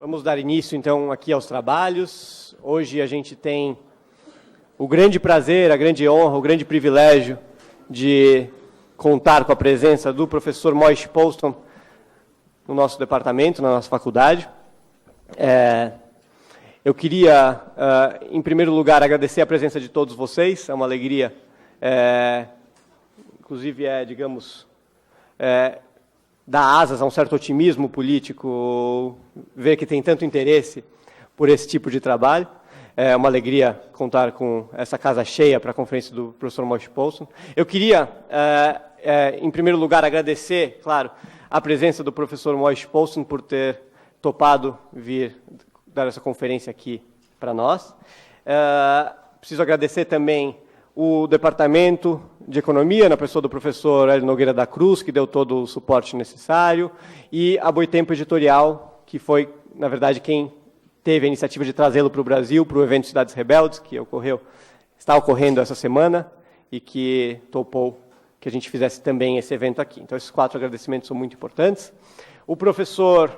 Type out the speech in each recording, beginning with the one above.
Vamos dar início, então, aqui aos trabalhos. Hoje a gente tem o grande prazer, a grande honra, o grande privilégio de contar com a presença do professor Moishe Postone no nosso departamento, na nossa faculdade. Eu queria, em primeiro lugar, agradecer a presença de todos vocês. É uma alegria, inclusive, digamos, dá asas a um certo otimismo político, ver que tem tanto interesse por esse tipo de trabalho. É uma alegria contar com essa casa cheia para a conferência do professor Moishe Postone. Eu queria, em primeiro lugar, agradecer, claro, a presença do professor Moishe Postone por ter topado vir dar essa conferência aqui para nós. Preciso agradecer também o Departamento de Economia, na pessoa do professor Hélio Nogueira da Cruz, que deu todo o suporte necessário, e a Boitempo Editorial, que foi, na verdade, quem teve a iniciativa de trazê-lo para o Brasil, para o evento Cidades Rebeldes, que está ocorrendo essa semana, e que topou que a gente fizesse também esse evento aqui. Então, esses 4 agradecimentos são muito importantes. O professor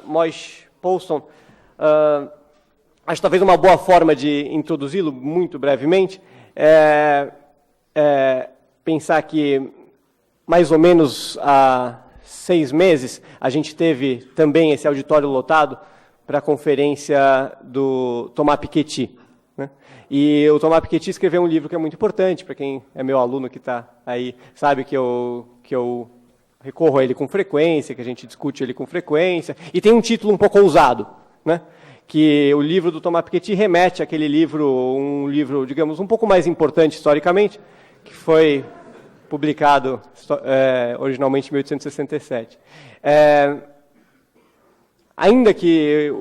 Moishe Postone, acho talvez uma boa forma de introduzi-lo, muito brevemente, pensar que, mais ou menos há 6 meses, a gente teve também esse auditório lotado para a conferência do Thomas Piketty, né? E o Thomas Piketty escreveu um livro que é muito importante, para quem é meu aluno que está aí, sabe que eu recorro a ele com frequência, que a gente discute ele com frequência, e tem um título um pouco ousado, né? Que o livro do Thomas Piketty remete àquele livro, um livro, digamos, um pouco mais importante historicamente, que foi publicado originalmente em 1867. Ainda que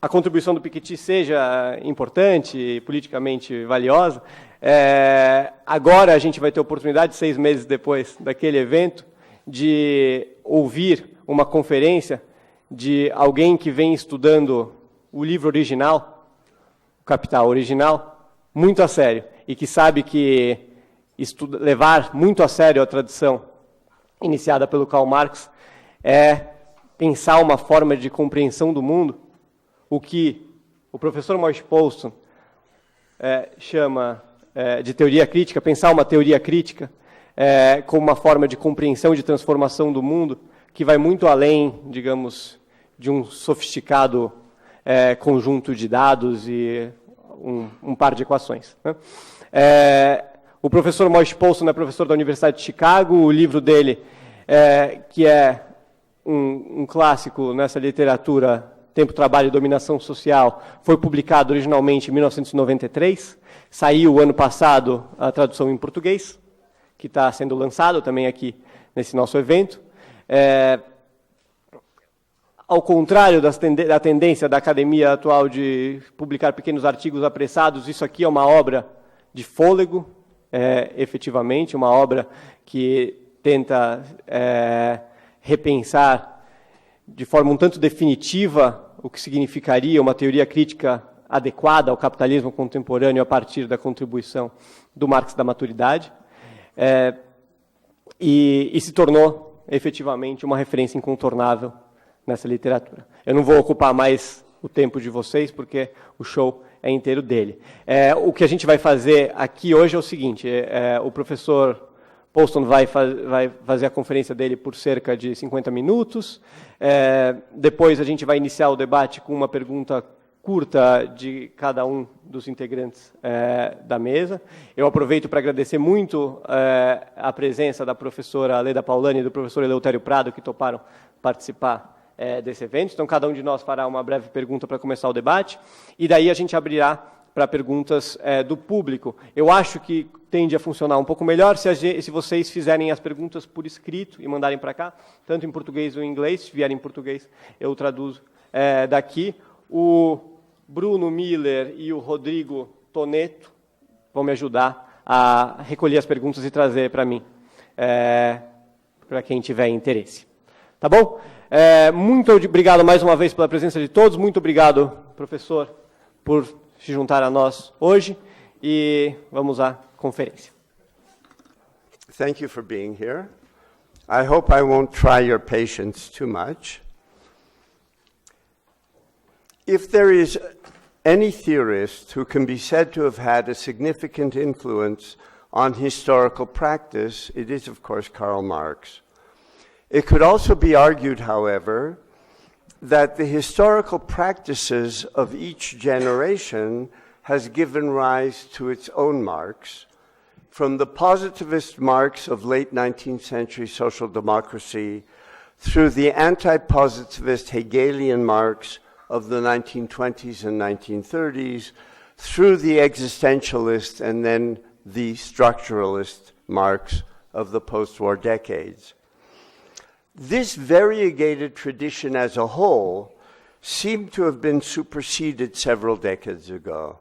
a contribuição do Piketty seja importante e politicamente valiosa, agora a gente vai ter a oportunidade, 6 meses depois daquele evento, de ouvir uma conferência de alguém que vem estudando o livro original, o Capital original, muito a sério, e que sabe que levar muito a sério a tradição iniciada pelo Karl Marx é pensar uma forma de compreensão do mundo, o que o professor Moishe Postone chama de teoria crítica, pensar uma teoria crítica como uma forma de compreensão e de transformação do mundo, que vai muito além, digamos, de um sofisticado conjunto de dados e um par de equações, né? O professor Moishe Postone é professor da Universidade de Chicago. O livro dele, que é um clássico nessa literatura, Tempo, Trabalho e Dominação Social, foi publicado originalmente em 1993. Saiu ano passado a tradução em português, que está sendo lançado também aqui nesse nosso evento. Ao contrário da tendência da academia atual de publicar pequenos artigos apressados, isso aqui é uma obra de fôlego, efetivamente, uma obra que tenta repensar de forma um tanto definitiva o que significaria uma teoria crítica adequada ao capitalismo contemporâneo a partir da contribuição do Marx da maturidade, e se tornou efetivamente uma referência incontornável nessa literatura. Eu não vou ocupar mais o tempo de vocês, porque o show é inteiro dele. O que a gente vai fazer aqui hoje é o seguinte: o professor Postone vai fazer a conferência dele por cerca de 50 minutos. Depois a gente vai iniciar o debate com uma pergunta curta de cada um dos integrantes da mesa. Eu aproveito para agradecer muito a presença da professora Leda Paulani e do professor Eleutério Prado, que toparam participar desse evento. Então, cada um de nós fará uma breve pergunta para começar o debate, e daí a gente abrirá para perguntas do público. Eu acho que tende a funcionar um pouco melhor se vocês fizerem as perguntas por escrito e mandarem para cá, tanto em português ou em inglês. Se vier em português, eu traduzo daqui. O Bruno Miller e o Rodrigo Toneto vão me ajudar a recolher as perguntas e trazer para mim, para quem tiver interesse. Tá bom? Muito obrigado mais uma vez pela presença de todos. Muito obrigado, professor, por se juntar a nós hoje. E vamos à conferência. Thank you for being here. I hope I won't try your patience too much. If there is any theorist who can be said to have had a significant influence on historical practice, it is, of course, Karl Marx. It could also be argued, however, that the historical practices of each generation has given rise to its own Marx, from the positivist Marx of late 19th century social democracy through the anti-positivist Hegelian Marx of the 1920s and 1930s, through the existentialist and then the structuralist Marx of the post-war decades. This variegated tradition as a whole seemed to have been superseded several decades ago.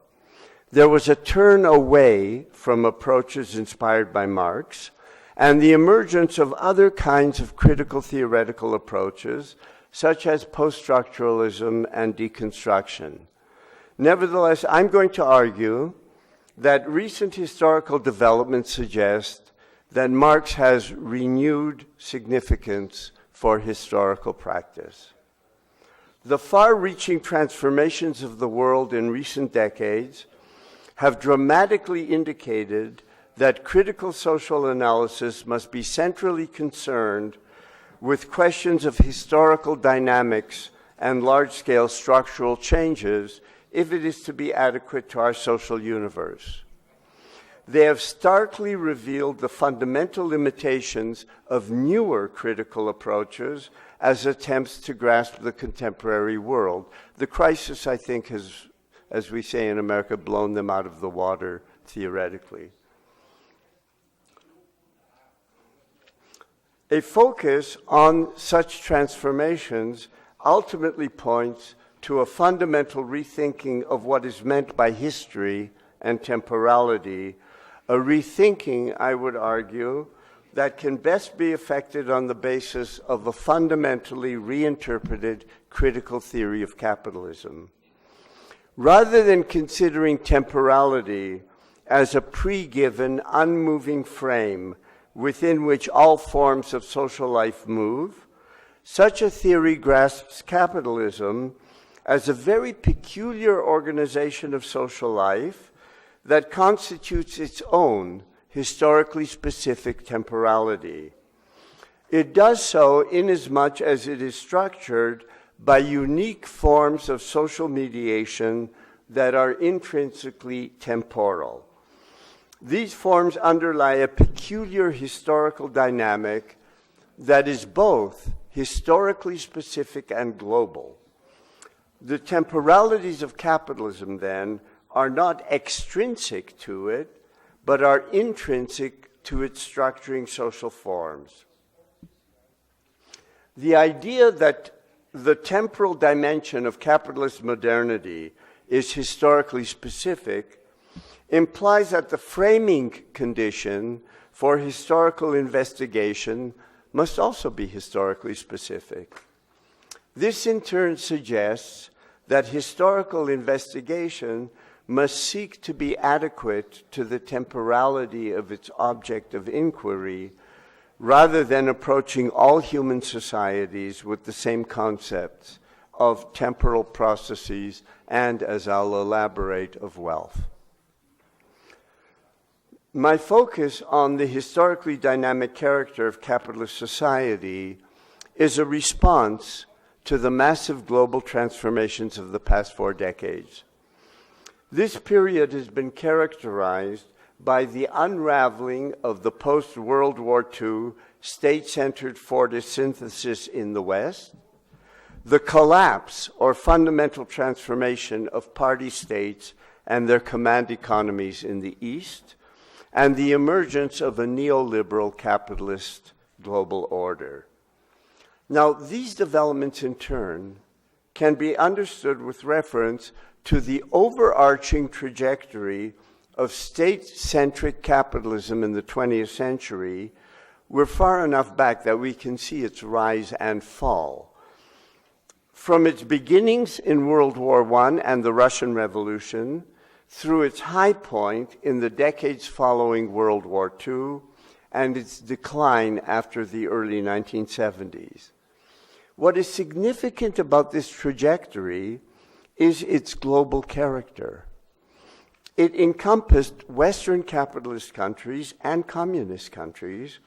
There was a turn away from approaches inspired by Marx and the emergence of other kinds of critical theoretical approaches, such as post-structuralism and deconstruction. Nevertheless, I'm going to argue that recent historical developments suggest that Marx has renewed significance for historical practice. The far-reaching transformations of the world in recent decades have dramatically indicated that critical social analysis must be centrally concerned with questions of historical dynamics and large-scale structural changes if it is to be adequate to our social universe. They have starkly revealed the fundamental limitations of newer critical approaches as attempts to grasp the contemporary world. The crisis, I think, has, as we say in America, blown them out of the water theoretically. A focus on such transformations ultimately points to a fundamental rethinking of what is meant by history and temporality, a rethinking, I would argue, that can best be effected on the basis of a fundamentally reinterpreted critical theory of capitalism. Rather than considering temporality as a pre-given, unmoving frame within which all forms of social life move, such a theory grasps capitalism as a very peculiar organization of social life that constitutes its own historically specific temporality. It does so inasmuch as it is structured by unique forms of social mediation that are intrinsically temporal. These forms underlie a peculiar historical dynamic that is both historically specific and global. The temporalities of capitalism, then, are not extrinsic to it, but are intrinsic to its structuring social forms. The idea that the temporal dimension of capitalist modernity is historically specific implies that the framing condition for historical investigation must also be historically specific. This in turn suggests that historical investigation must seek to be adequate to the temporality of its object of inquiry, rather than approaching all human societies with the same concepts of temporal processes and, as I'll elaborate, of wealth. My focus on the historically dynamic character of capitalist society is a response to the massive global transformations of the past 4 decades. This period has been characterized by the unraveling of the post-World War II state-centered Fordist synthesis in the West, the collapse or fundamental transformation of party states and their command economies in the East, and the emergence of a neoliberal capitalist global order. Now, these developments in turn can be understood with reference to the overarching trajectory of state-centric capitalism in the 20th century. We're far enough back that we can see its rise and fall. From its beginnings in World War I and the Russian Revolution, through its high point in the decades following World War II and its decline after the early 1970s. What is significant about this trajectory is its global character. It encompassed Western capitalist countries and communist countries,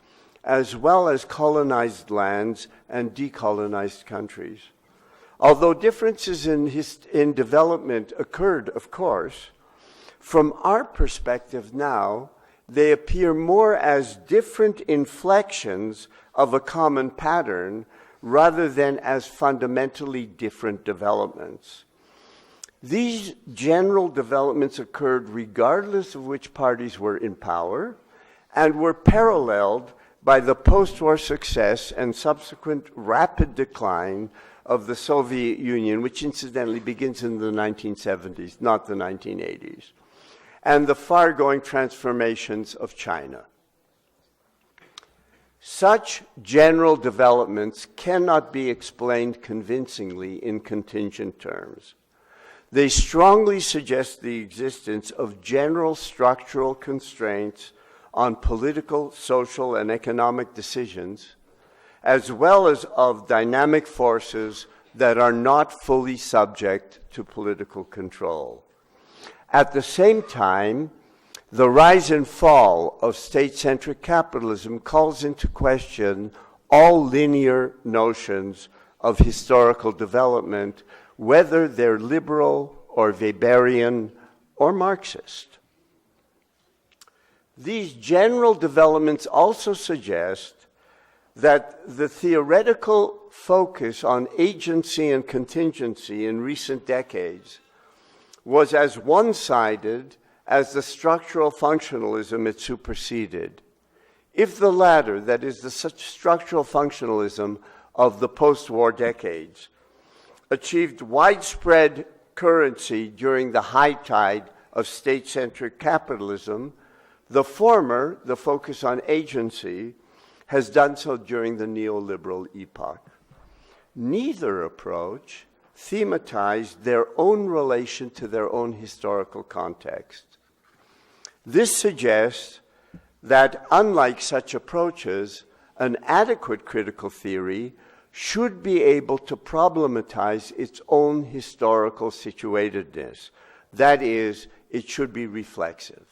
as well as colonized lands and decolonized countries. Although differences in development occurred, of course, from our perspective now, they appear more as different inflections of a common pattern rather than as fundamentally different developments. These general developments occurred regardless of which parties were in power and were paralleled by the post-war success and subsequent rapid decline of the Soviet Union, which incidentally begins in the 1970s, not the 1980s, and the far-going transformations of China. Such general developments cannot be explained convincingly in contingent terms. They strongly suggest the existence of general structural constraints on political, social, and economic decisions, as well as of dynamic forces that are not fully subject to political control. At the same time, the rise and fall of state-centric capitalism calls into question all linear notions of historical development, whether they're liberal or Weberian or Marxist. These general developments also suggest that the theoretical focus on agency and contingency in recent decades was as one-sided as the structural functionalism it superseded. If the latter, that is the structural functionalism of the post-war decades, achieved widespread currency during the high tide of state-centric capitalism, the former, the focus on agency, has done so during the neoliberal epoch. Neither approach thematized their own relation to their own historical context. This suggests that, unlike such approaches, an adequate critical theory should be able to problematize its own historical situatedness. That is, it should be reflexive.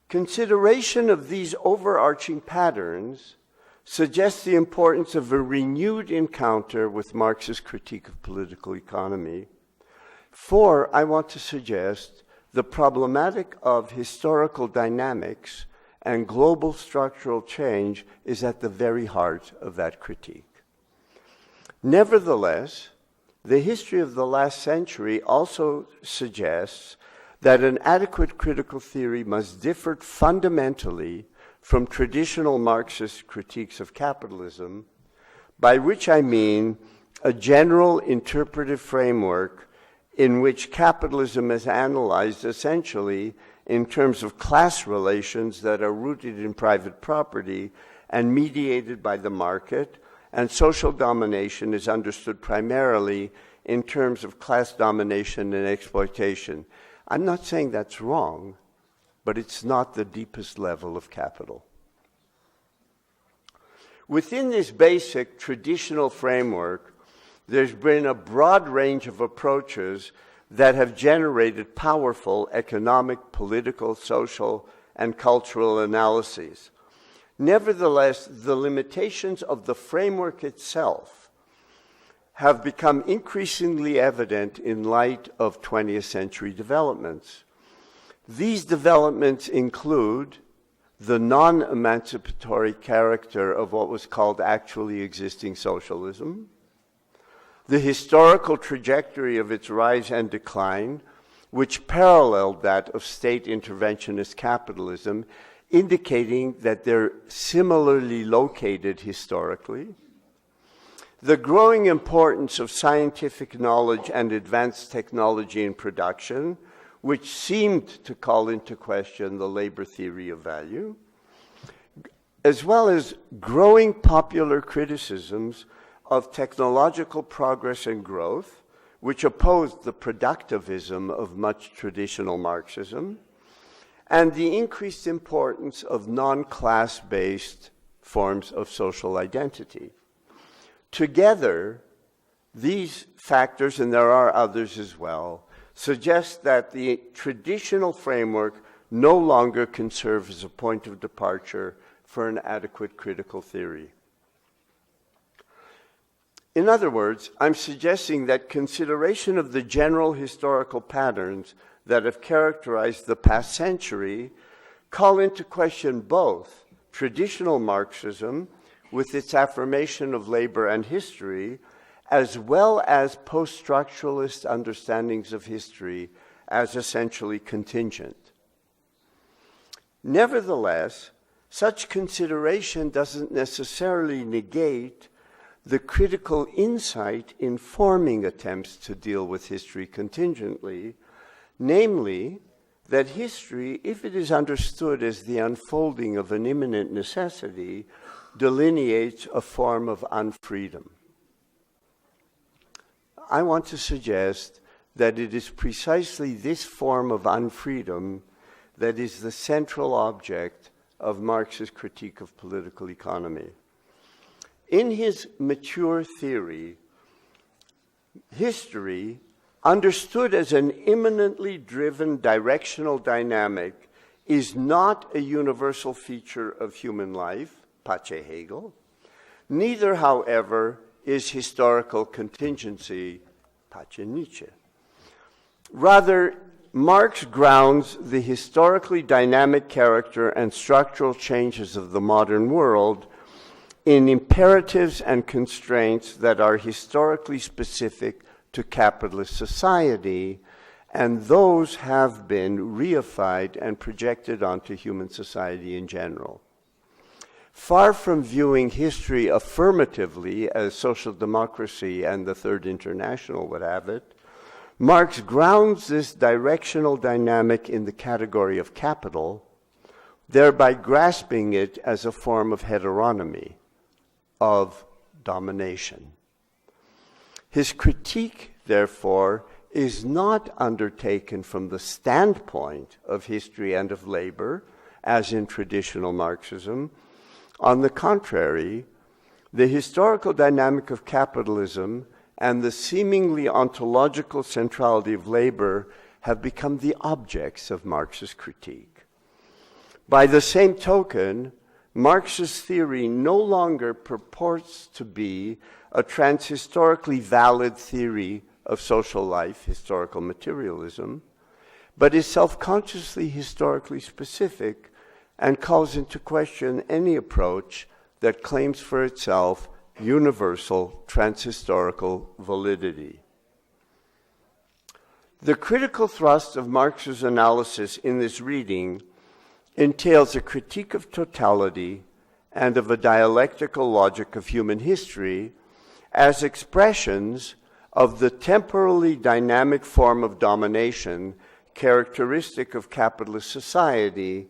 Consideration of these overarching patterns suggests the importance of a renewed encounter with Marx's critique of political economy. For, I want to suggest, the problematic of historical dynamics and global structural change is at the very heart of that critique. Nevertheless, the history of the last century also suggests that an adequate critical theory must differ fundamentally from traditional Marxist critiques of capitalism, by which I mean a general interpretive framework in which capitalism is analyzed essentially in terms of class relations that are rooted in private property and mediated by the market, and social domination is understood primarily in terms of class domination and exploitation. I'm not saying that's wrong, but it's not the deepest level of capital. Within this basic traditional framework, there's been a broad range of approaches that have generated powerful economic, political, social, and cultural analyses. Nevertheless, the limitations of the framework itself have become increasingly evident in light of 20th century developments. These developments include the non-emancipatory character of what was called actually existing socialism, the historical trajectory of its rise and decline, which paralleled that of state interventionist capitalism, indicating that they're similarly located historically, the growing importance of scientific knowledge and advanced technology in production, which seemed to call into question the labor theory of value, as well as growing popular criticisms of technological progress and growth, which opposed the productivism of much traditional Marxism, and the increased importance of non-class-based forms of social identity. Together, These factors, and there are others as well, suggest that the traditional framework no longer can serve as a point of departure for an adequate critical theory. In other words, I'm suggesting that consideration of the general historical patterns that have characterized the past century call into question both traditional Marxism, with its affirmation of labor and history, as well as post-structuralist understandings of history as essentially contingent. Nevertheless, such consideration doesn't necessarily negate the critical insight informing attempts to deal with history contingently, namely, that history, if it is understood as the unfolding of an imminent necessity, delineates a form of unfreedom. I want to suggest that it is precisely this form of unfreedom that is the central object of Marx's critique of political economy. In his mature theory, history, understood as an immanently driven directional dynamic, is not a universal feature of human life, pace Hegel. Neither, however, is historical contingency, pace Nietzsche. Rather, Marx grounds the historically dynamic character and structural changes of the modern world in imperatives and constraints that are historically specific to capitalist society, and those have been reified and projected onto human society in general. Far from viewing history affirmatively as social democracy and the Third International would have it, Marx grounds this directional dynamic in the category of capital, thereby grasping it as a form of heteronomy, of domination. His critique, therefore, is not undertaken from the standpoint of history and of labor, as in traditional Marxism. On the contrary, the historical dynamic of capitalism and the seemingly ontological centrality of labor have become the objects of Marx's critique. By the same token, Marx's theory no longer purports to be a transhistorically valid theory of social life, historical materialism, but is self-consciously historically specific and calls into question any approach that claims for itself universal transhistorical validity. The critical thrust of Marx's analysis in this reading entails a critique of totality and of a dialectical logic of human history as expressions of the temporally dynamic form of domination characteristic of capitalist society,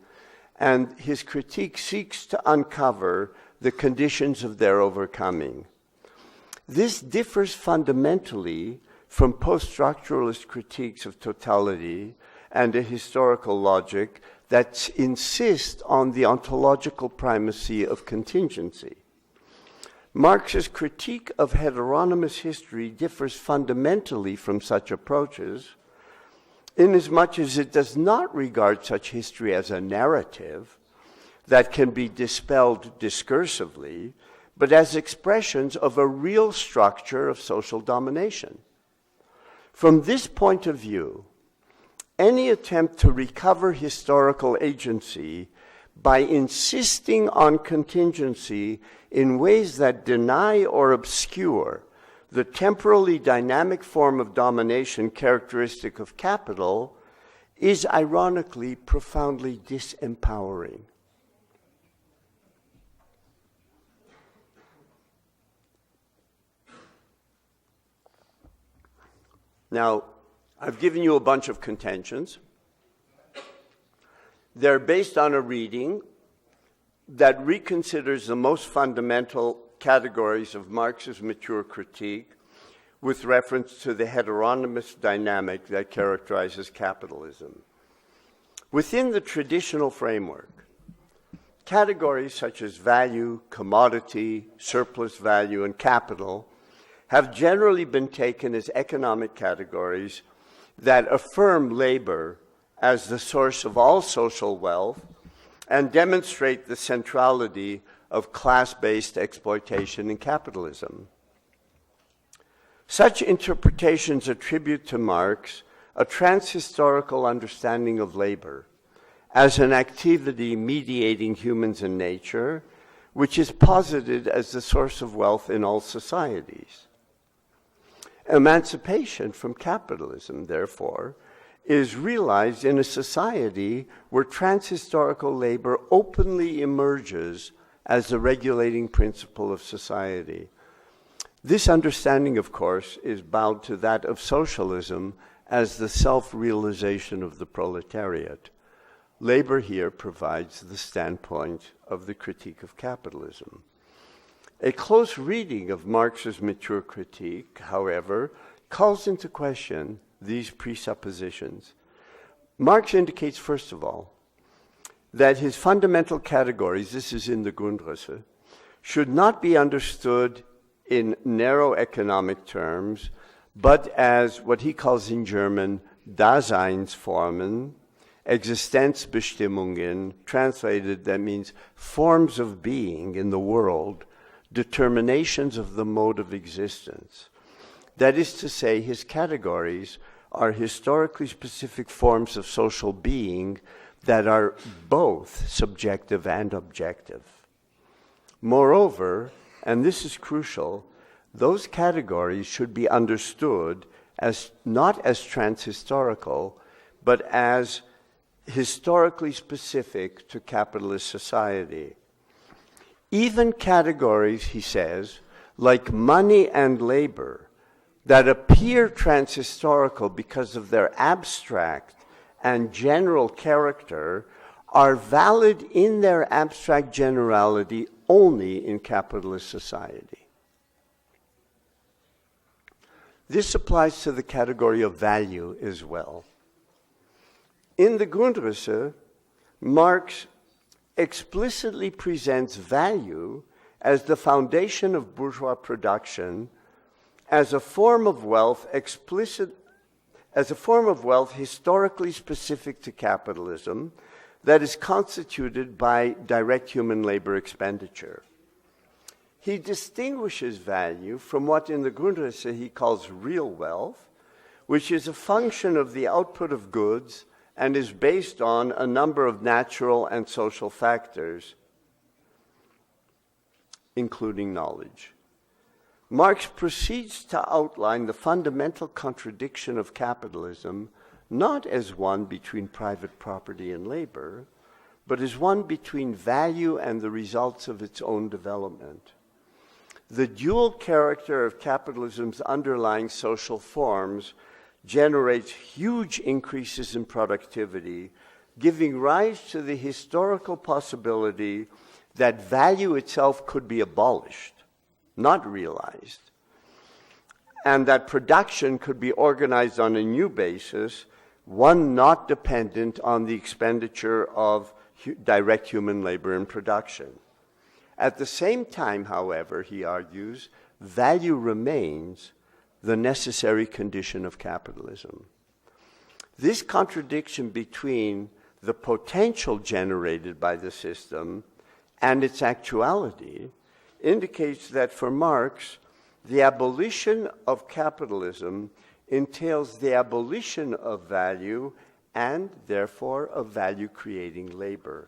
and his critique seeks to uncover the conditions of their overcoming. This differs fundamentally from post-structuralist critiques of totality and a historical logic that insist on the ontological primacy of contingency. Marx's critique of heteronymous history differs fundamentally from such approaches, inasmuch as it does not regard such history as a narrative that can be dispelled discursively, but as expressions of a real structure of social domination. From this point of view, any attempt to recover historical agency by insisting on contingency in ways that deny or obscure the temporally dynamic form of domination characteristic of capital is ironically profoundly disempowering. Now, I've given you a bunch of contentions. They're based on a reading that reconsiders the most fundamental categories of Marx's mature critique with reference to the heteronymous dynamic that characterizes capitalism. Within the traditional framework, categories such as value, commodity, surplus value, and capital have generally been taken as economic categories that affirm labor as the source of all social wealth and demonstrate the centrality of class-based exploitation in capitalism. Such interpretations attribute to Marx a transhistorical understanding of labor as an activity mediating humans and nature, which is posited as the source of wealth in all societies. Emancipation from capitalism, therefore, is realized in a society where transhistorical labor openly emerges as the regulating principle of society. This understanding, of course, is bound to that of socialism as the self-realization of the proletariat. Labor here provides the standpoint of the critique of capitalism. A close reading of Marx's mature critique, however, calls into question these presuppositions. Marx indicates, first of all, that his fundamental categories, this is in the Grundrisse, should not be understood in narrow economic terms, but as what he calls in German Daseinsformen, Existenzbestimmungen, translated that means forms of being in the world, determinations of the mode of existence. That is to say, his categories are historically specific forms of social being that are both subjective and objective. Moreover, and this is crucial, those categories should be understood as not as transhistorical, but as historically specific to capitalist society. Even categories, he says, like money and labor, that appear transhistorical because of their abstract and general character, are valid in their abstract generality only in capitalist society. This applies to the category of value as well. In the Grundrisse, Marx explicitly presents value as the foundation of bourgeois production, as a form of wealth historically specific to capitalism that is constituted by direct human labor expenditure. He distinguishes value from what in the Grundrisse he calls real wealth, which is a function of the output of goods and is based on a number of natural and social factors, including knowledge. Marx proceeds to outline the fundamental contradiction of capitalism not as one between private property and labor, but as one between value and the results of its own development. The dual character of capitalism's underlying social forms generates huge increases in productivity, giving rise to the historical possibility that value itself could be abolished, not realized, and that production could be organized on a new basis, one not dependent on the expenditure of direct human labor in production. At the same time, however, he argues, value remains the necessary condition of capitalism. This contradiction between the potential generated by the system and its actuality indicates that for Marx, the abolition of capitalism entails the abolition of value and, therefore, of value-creating labor.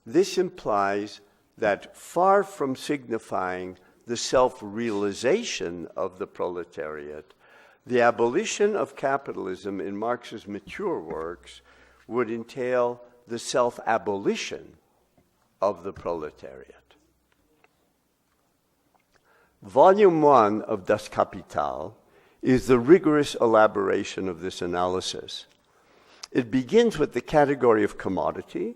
This implies that far from signifying the self-realization of the proletariat, the abolition of capitalism in Marx's mature works would entail the self-abolition of the proletariat. Volume 1 of Das Kapital is the rigorous elaboration of this analysis. It begins with the category of commodity,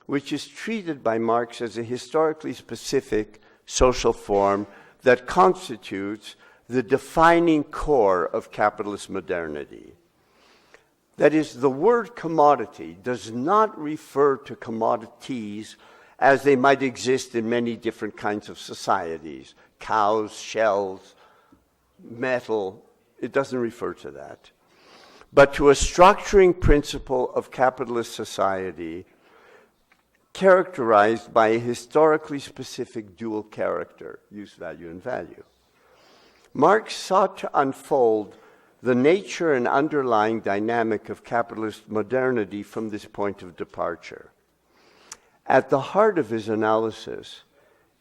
which is treated by Marx as a historically specific social form that constitutes the defining core of capitalist modernity. That is, the word commodity does not refer to commodities as they might exist in many different kinds of societies, cows, shells, metal, it doesn't refer to that, but to a structuring principle of capitalist society characterized by a historically specific dual character, use value and value. Marx sought to unfold the nature and underlying dynamic of capitalist modernity from this point of departure. At the heart of his analysis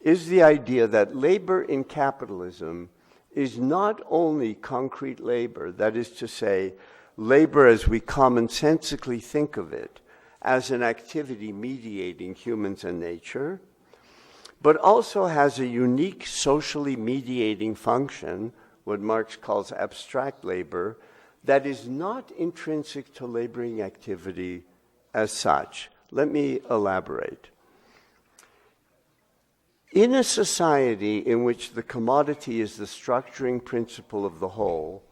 is the idea that labor in capitalism is not only concrete labor, that is to say, labor as we commonsensically think of it, as an activity mediating humans and nature, but also has a unique socially mediating function, what Marx calls abstract labor, that is not intrinsic to laboring activity as such. Let me elaborate. In a society in which the commodity is the structuring principle of the whole,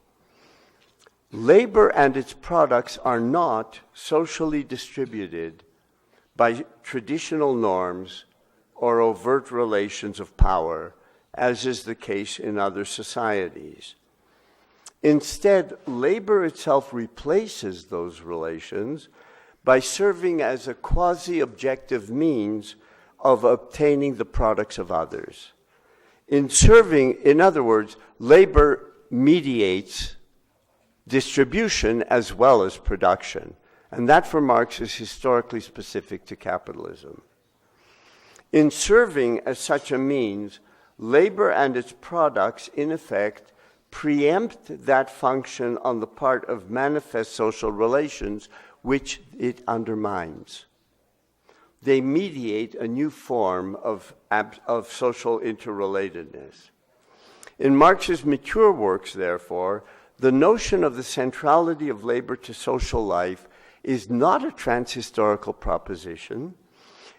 labor and its products are not socially distributed by traditional norms or overt relations of power, as is the case in other societies. Instead, labor itself replaces those relations by serving as a quasi-objective means of obtaining the products of others. In other words, labor mediates distribution as well as production. And that, for Marx, is historically specific to capitalism. In serving as such a means, labor and its products, in effect, preempt that function on the part of manifest social relations, which it undermines. They mediate a new form of social interrelatedness. In Marx's mature works, therefore, the notion of the centrality of labor to social life is not a transhistorical proposition.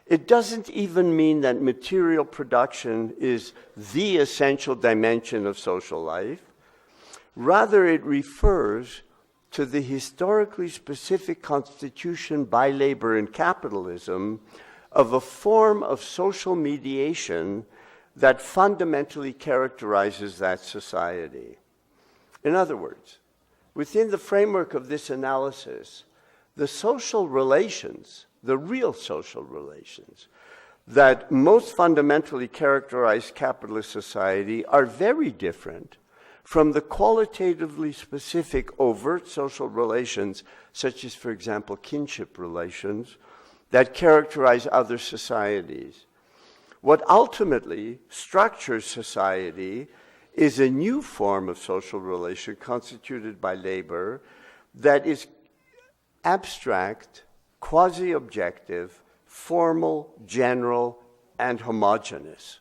It doesn't even mean that material production is the essential dimension of social life. Rather, it refers to the historically specific constitution by labor in capitalism of a form of social mediation that fundamentally characterizes that society. In other words, within the framework of this analysis, the social relations, the real social relations that most fundamentally characterize capitalist society are very different from the qualitatively specific overt social relations, such as, for example, kinship relations, that characterize other societies. What ultimately structures society is a new form of social relation constituted by labor that is abstract, quasi-objective, formal, general, and homogeneous.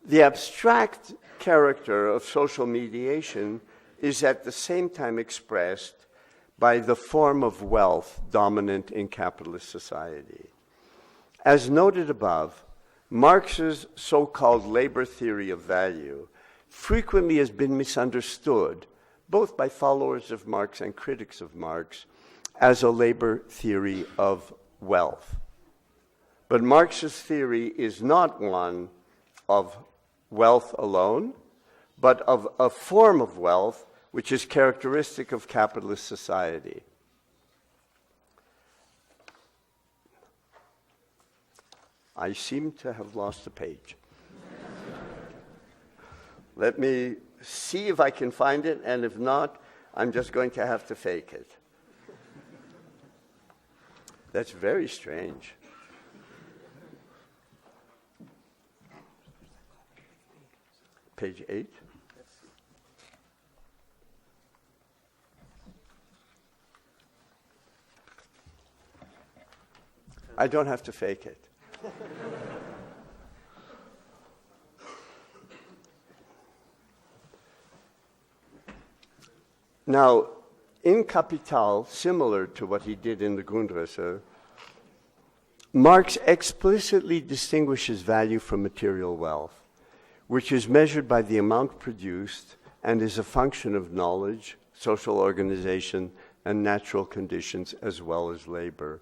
The abstract character of social mediation is at the same time expressed by the form of wealth dominant in capitalist society. As noted above, Marx's so-called labor theory of value frequently has been misunderstood, both by followers of Marx and critics of Marx, as a labor theory of wealth. But Marx's theory is not one of wealth alone, but of a form of wealth which is characteristic of capitalist society. I seem to have lost a page. Let me see if I can find it, and if not, I'm just going to have to fake it. That's very strange. Page 8. I don't have to fake it. Now, in Kapital, similar to what he did in the Grundrisse, Marx explicitly distinguishes value from material wealth, which is measured by the amount produced and is a function of knowledge, social organization, and natural conditions as well as labor.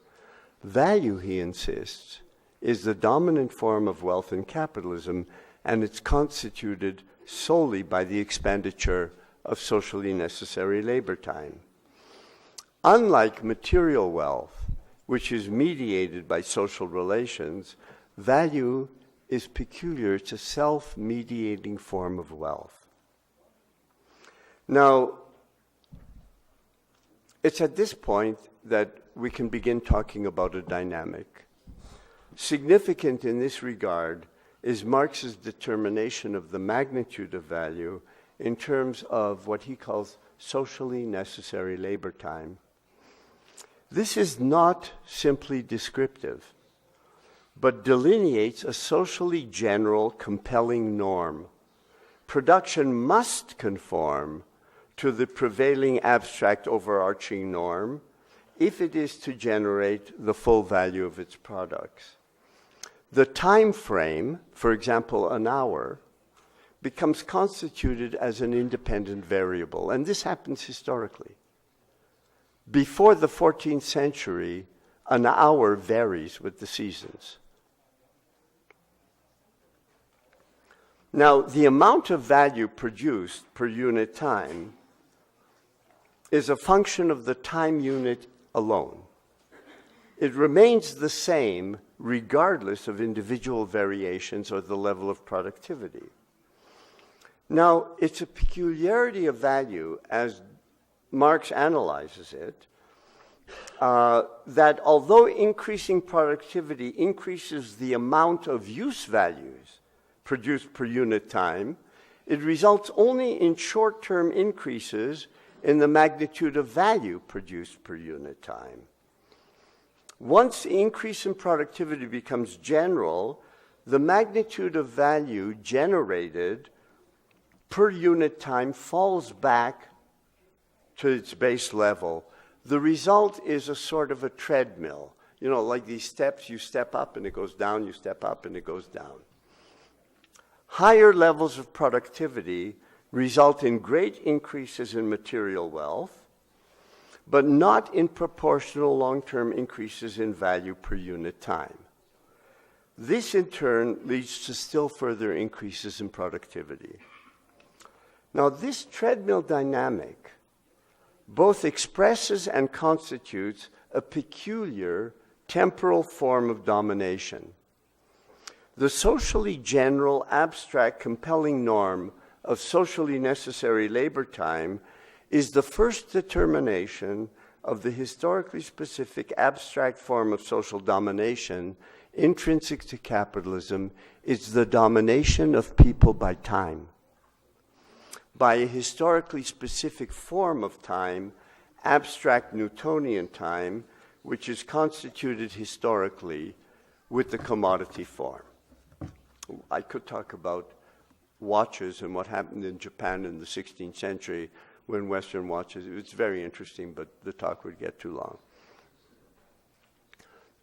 Value, he insists, is the dominant form of wealth in capitalism and it's constituted solely by the expenditure of socially necessary labor time. Unlike material wealth, which is mediated by social relations, value is peculiar to self-mediating form of wealth. Now, it's at this point that we can begin talking about a dynamic. Significant in this regard is Marx's determination of the magnitude of value in terms of what he calls socially necessary labor time. This is not simply descriptive, but delineates a socially general, compelling norm. Production must conform to the prevailing abstract overarching norm if it is to generate the full value of its products. The time frame, for example, an hour, becomes constituted as an independent variable, and this happens historically. Before the 14th century, an hour varies with the seasons. Now, the amount of value produced per unit time is a function of the time unit alone. It remains the same regardless of individual variations or the level of productivity. Now, it's a peculiarity of value, as Marx analyzes it, that although increasing productivity increases the amount of use values produced per unit time, it results only in short-term increases in the magnitude of value produced per unit time. Once the increase in productivity becomes general, the magnitude of value generated per unit time falls back to its base level. The result is a sort of a treadmill. You know, like these steps, you step up and it goes down, you step up and it goes down. Higher levels of productivity result in great increases in material wealth, but not in proportional long-term increases in value per unit time. This, in turn, leads to still further increases in productivity. Now, this treadmill dynamic both expresses and constitutes a peculiar temporal form of domination. The socially general, abstract, compelling norm of socially necessary labor time is the first determination of the historically specific abstract form of social domination intrinsic to capitalism. It's the domination of people by time, by a historically specific form of time, abstract Newtonian time, which is constituted historically with the commodity form. I could talk about watches and what happened in Japan in the 16th century when Western watches, it's very interesting, but the talk would get too long.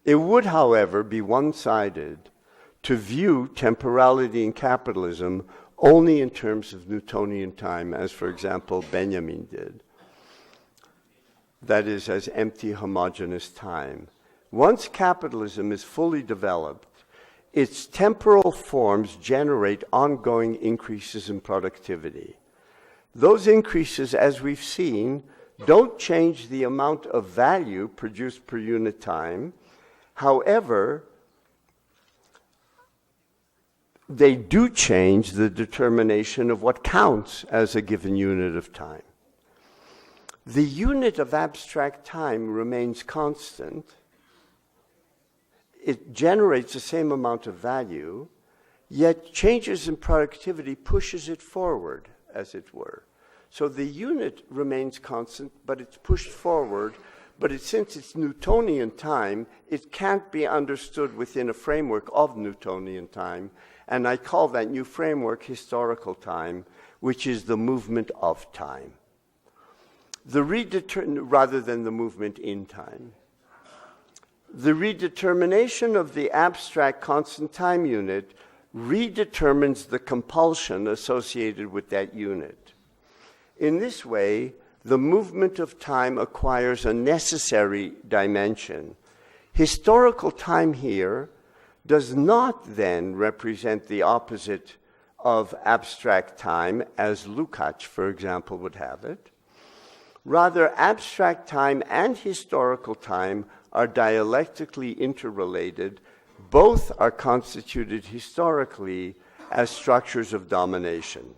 It would, however, be one-sided to view temporality in capitalism only in terms of Newtonian time, as, for example, Benjamin did. That is, as empty, homogeneous time. Once capitalism is fully developed, its temporal forms generate ongoing increases in productivity. Those increases, as we've seen, don't change the amount of value produced per unit time. However, they do change the determination of what counts as a given unit of time. The unit of abstract time remains constant. It generates the same amount of value, yet changes in productivity pushes it forward, as it were. So the unit remains constant, but it's pushed forward. But since it's Newtonian time, it can't be understood within a framework of Newtonian time. And I call that new framework historical time, which is the movement of time, rather than the movement in time. The redetermination of the abstract constant time unit redetermines the compulsion associated with that unit. In this way, the movement of time acquires a necessary dimension. Historical time here does not then represent the opposite of abstract time, as Lukács, for example, would have it. Rather, abstract time and historical time are dialectically interrelated. Both are constituted historically as structures of domination.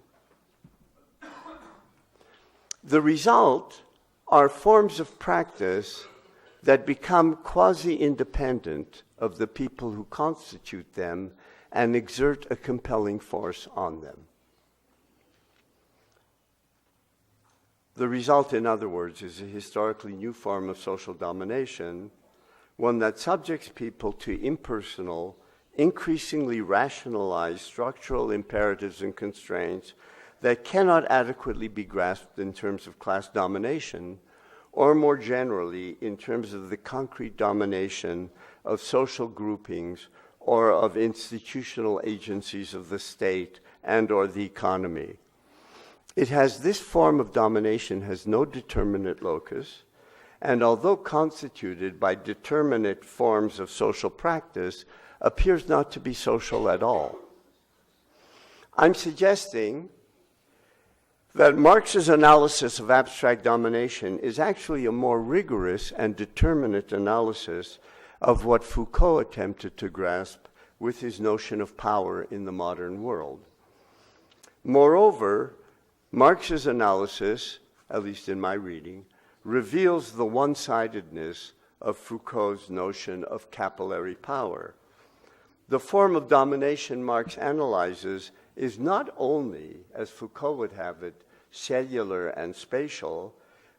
The result are forms of practice that become quasi-independent of the people who constitute them and exert a compelling force on them. The result, in other words, is a historically new form of social domination, one that subjects people to impersonal, increasingly rationalized structural imperatives and constraints that cannot adequately be grasped in terms of class domination, or more generally in terms of the concrete domination of social groupings or of institutional agencies of the state and or the economy. This form of domination has no determinate locus, and although constituted by determinate forms of social practice, appears not to be social at all. I'm suggesting that Marx's analysis of abstract domination is actually a more rigorous and determinate analysis of what Foucault attempted to grasp with his notion of power in the modern world. Moreover, Marx's analysis, at least in my reading, reveals the one-sidedness of Foucault's notion of capillary power. The form of domination Marx analyzes is not only, as Foucault would have it, cellular and spatial,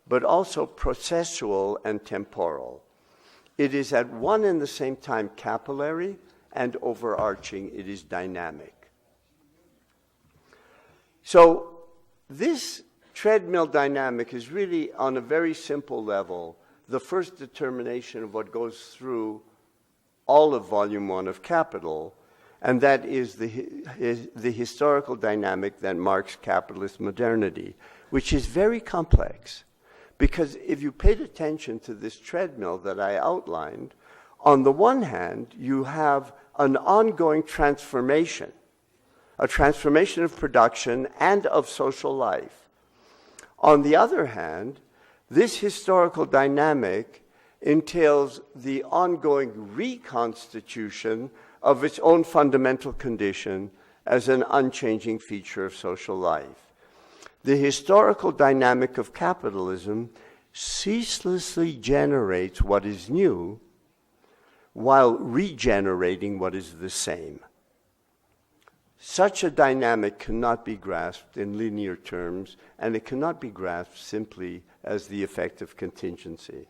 but also processual and temporal. It is at one and the same time capillary and overarching. It is dynamic. So this treadmill dynamic is really, on a very simple level, the first determination of what goes through all of Volume 1 of Capital, and that is the historical dynamic that marks capitalist modernity, which is very complex. Because if you paid attention to this treadmill that I outlined, on the one hand, you have an ongoing transformation, a transformation of production and of social life. On the other hand, this historical dynamic entails the ongoing reconstitution of its own fundamental condition as an unchanging feature of social life. The historical dynamic of capitalism ceaselessly generates what is new while regenerating what is the same. Such a dynamic cannot be grasped in linear terms, and it cannot be grasped simply as the effect of contingency.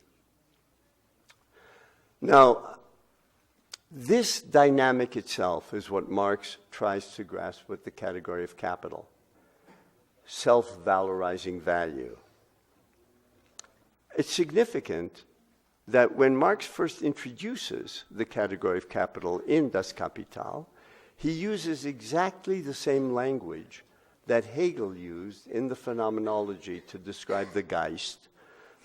Now, this dynamic itself is what Marx tries to grasp with the category of capital, self-valorizing value. It's significant that when Marx first introduces the category of capital in Das Kapital, he uses exactly the same language that Hegel used in the phenomenology to describe the Geist,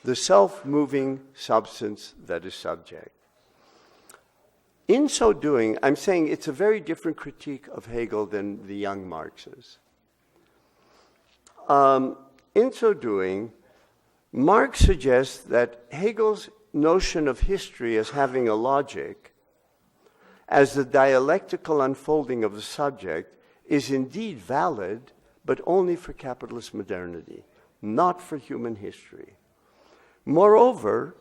the self-moving substance that is subject. In so doing, I'm saying it's a very different critique of Hegel than the young Marx's. In so doing, Marx suggests that Hegel's notion of history as having a logic, as the dialectical unfolding of the subject, is indeed valid, but only for capitalist modernity, not for human history. Moreover,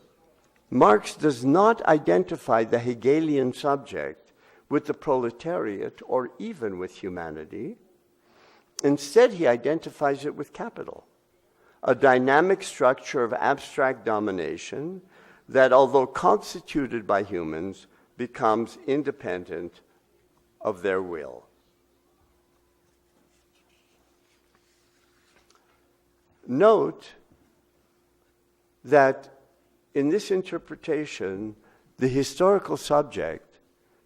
Marx does not identify the Hegelian subject with the proletariat or even with humanity. Instead, he identifies it with capital, a dynamic structure of abstract domination that, although constituted by humans, becomes independent of their will. Note that in this interpretation, the historical subject,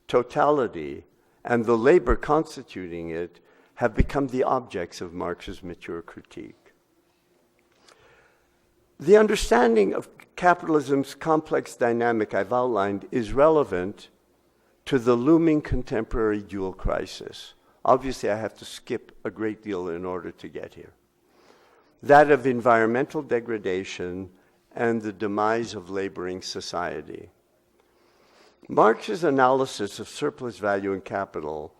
totality, and the labor constituting it have become the objects of Marx's mature critique. The understanding of capitalism's complex dynamic I've outlined is relevant to the looming contemporary dual crisis Obviously, I have to skip a great deal in order to get here. That of environmental degradation and the demise of laboring society. Marx's analysis of surplus value in capital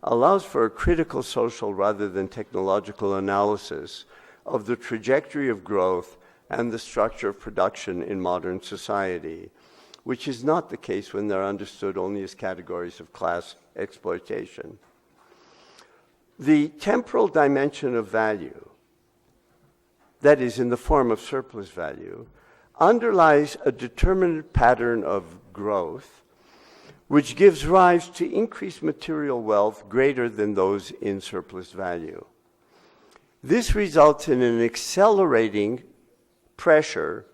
allows for a critical social rather than technological analysis of the trajectory of growth and the structure of production in modern society, which is not the case when they're understood only as categories of class exploitation. The temporal dimension of value, that is, in the form of surplus value, underlies a determinate pattern of growth which gives rise to increased material wealth greater than those in surplus value. This results in an accelerating pressure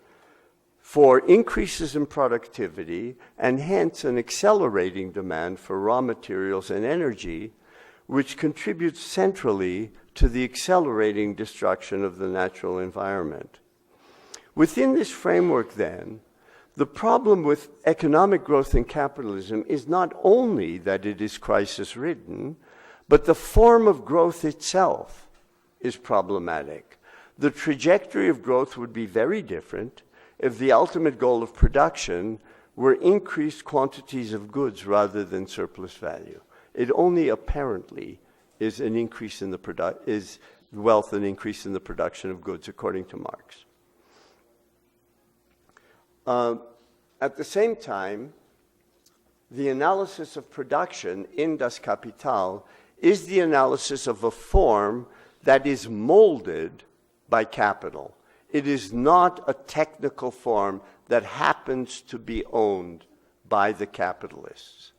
for increases in productivity and hence an accelerating demand for raw materials and energy, which contributes centrally to the accelerating destruction of the natural environment. Within this framework, then, the problem with economic growth in capitalism is not only that it is crisis-ridden, but the form of growth itself is problematic. The trajectory of growth would be very different if the ultimate goal of production were increased quantities of goods rather than surplus value. It only apparently is an increase in is wealth an increase in the production of goods, according to Marx. At the same time, the analysis of production in Das Kapital is the analysis of a form that is molded by capital. It is not a technical form that happens to be owned by the capitalists.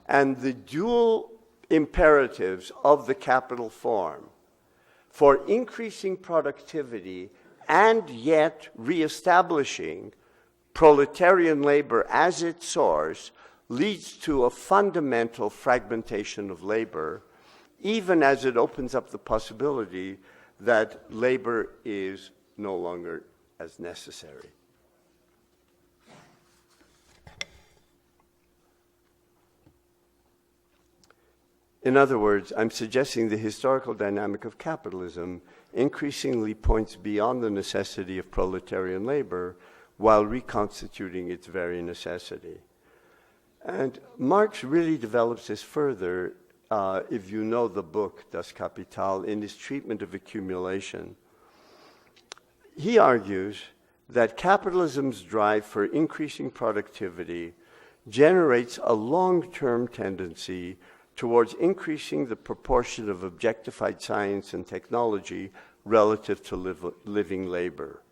And the dual imperatives of the capital form for increasing productivity and yet reestablishing proletarian labor as its source leads to a fundamental fragmentation of labor, even as it opens up the possibility that labor is no longer as necessary. In other words, I'm suggesting the historical dynamic of capitalism increasingly points beyond the necessity of proletarian labor while reconstituting its very necessity. And Marx really develops this further, if you know the book, Das Kapital, in his treatment of accumulation. He argues that capitalism's drive for increasing productivity generates a long-term tendency towards increasing the proportion of objectified science and technology relative to living labor.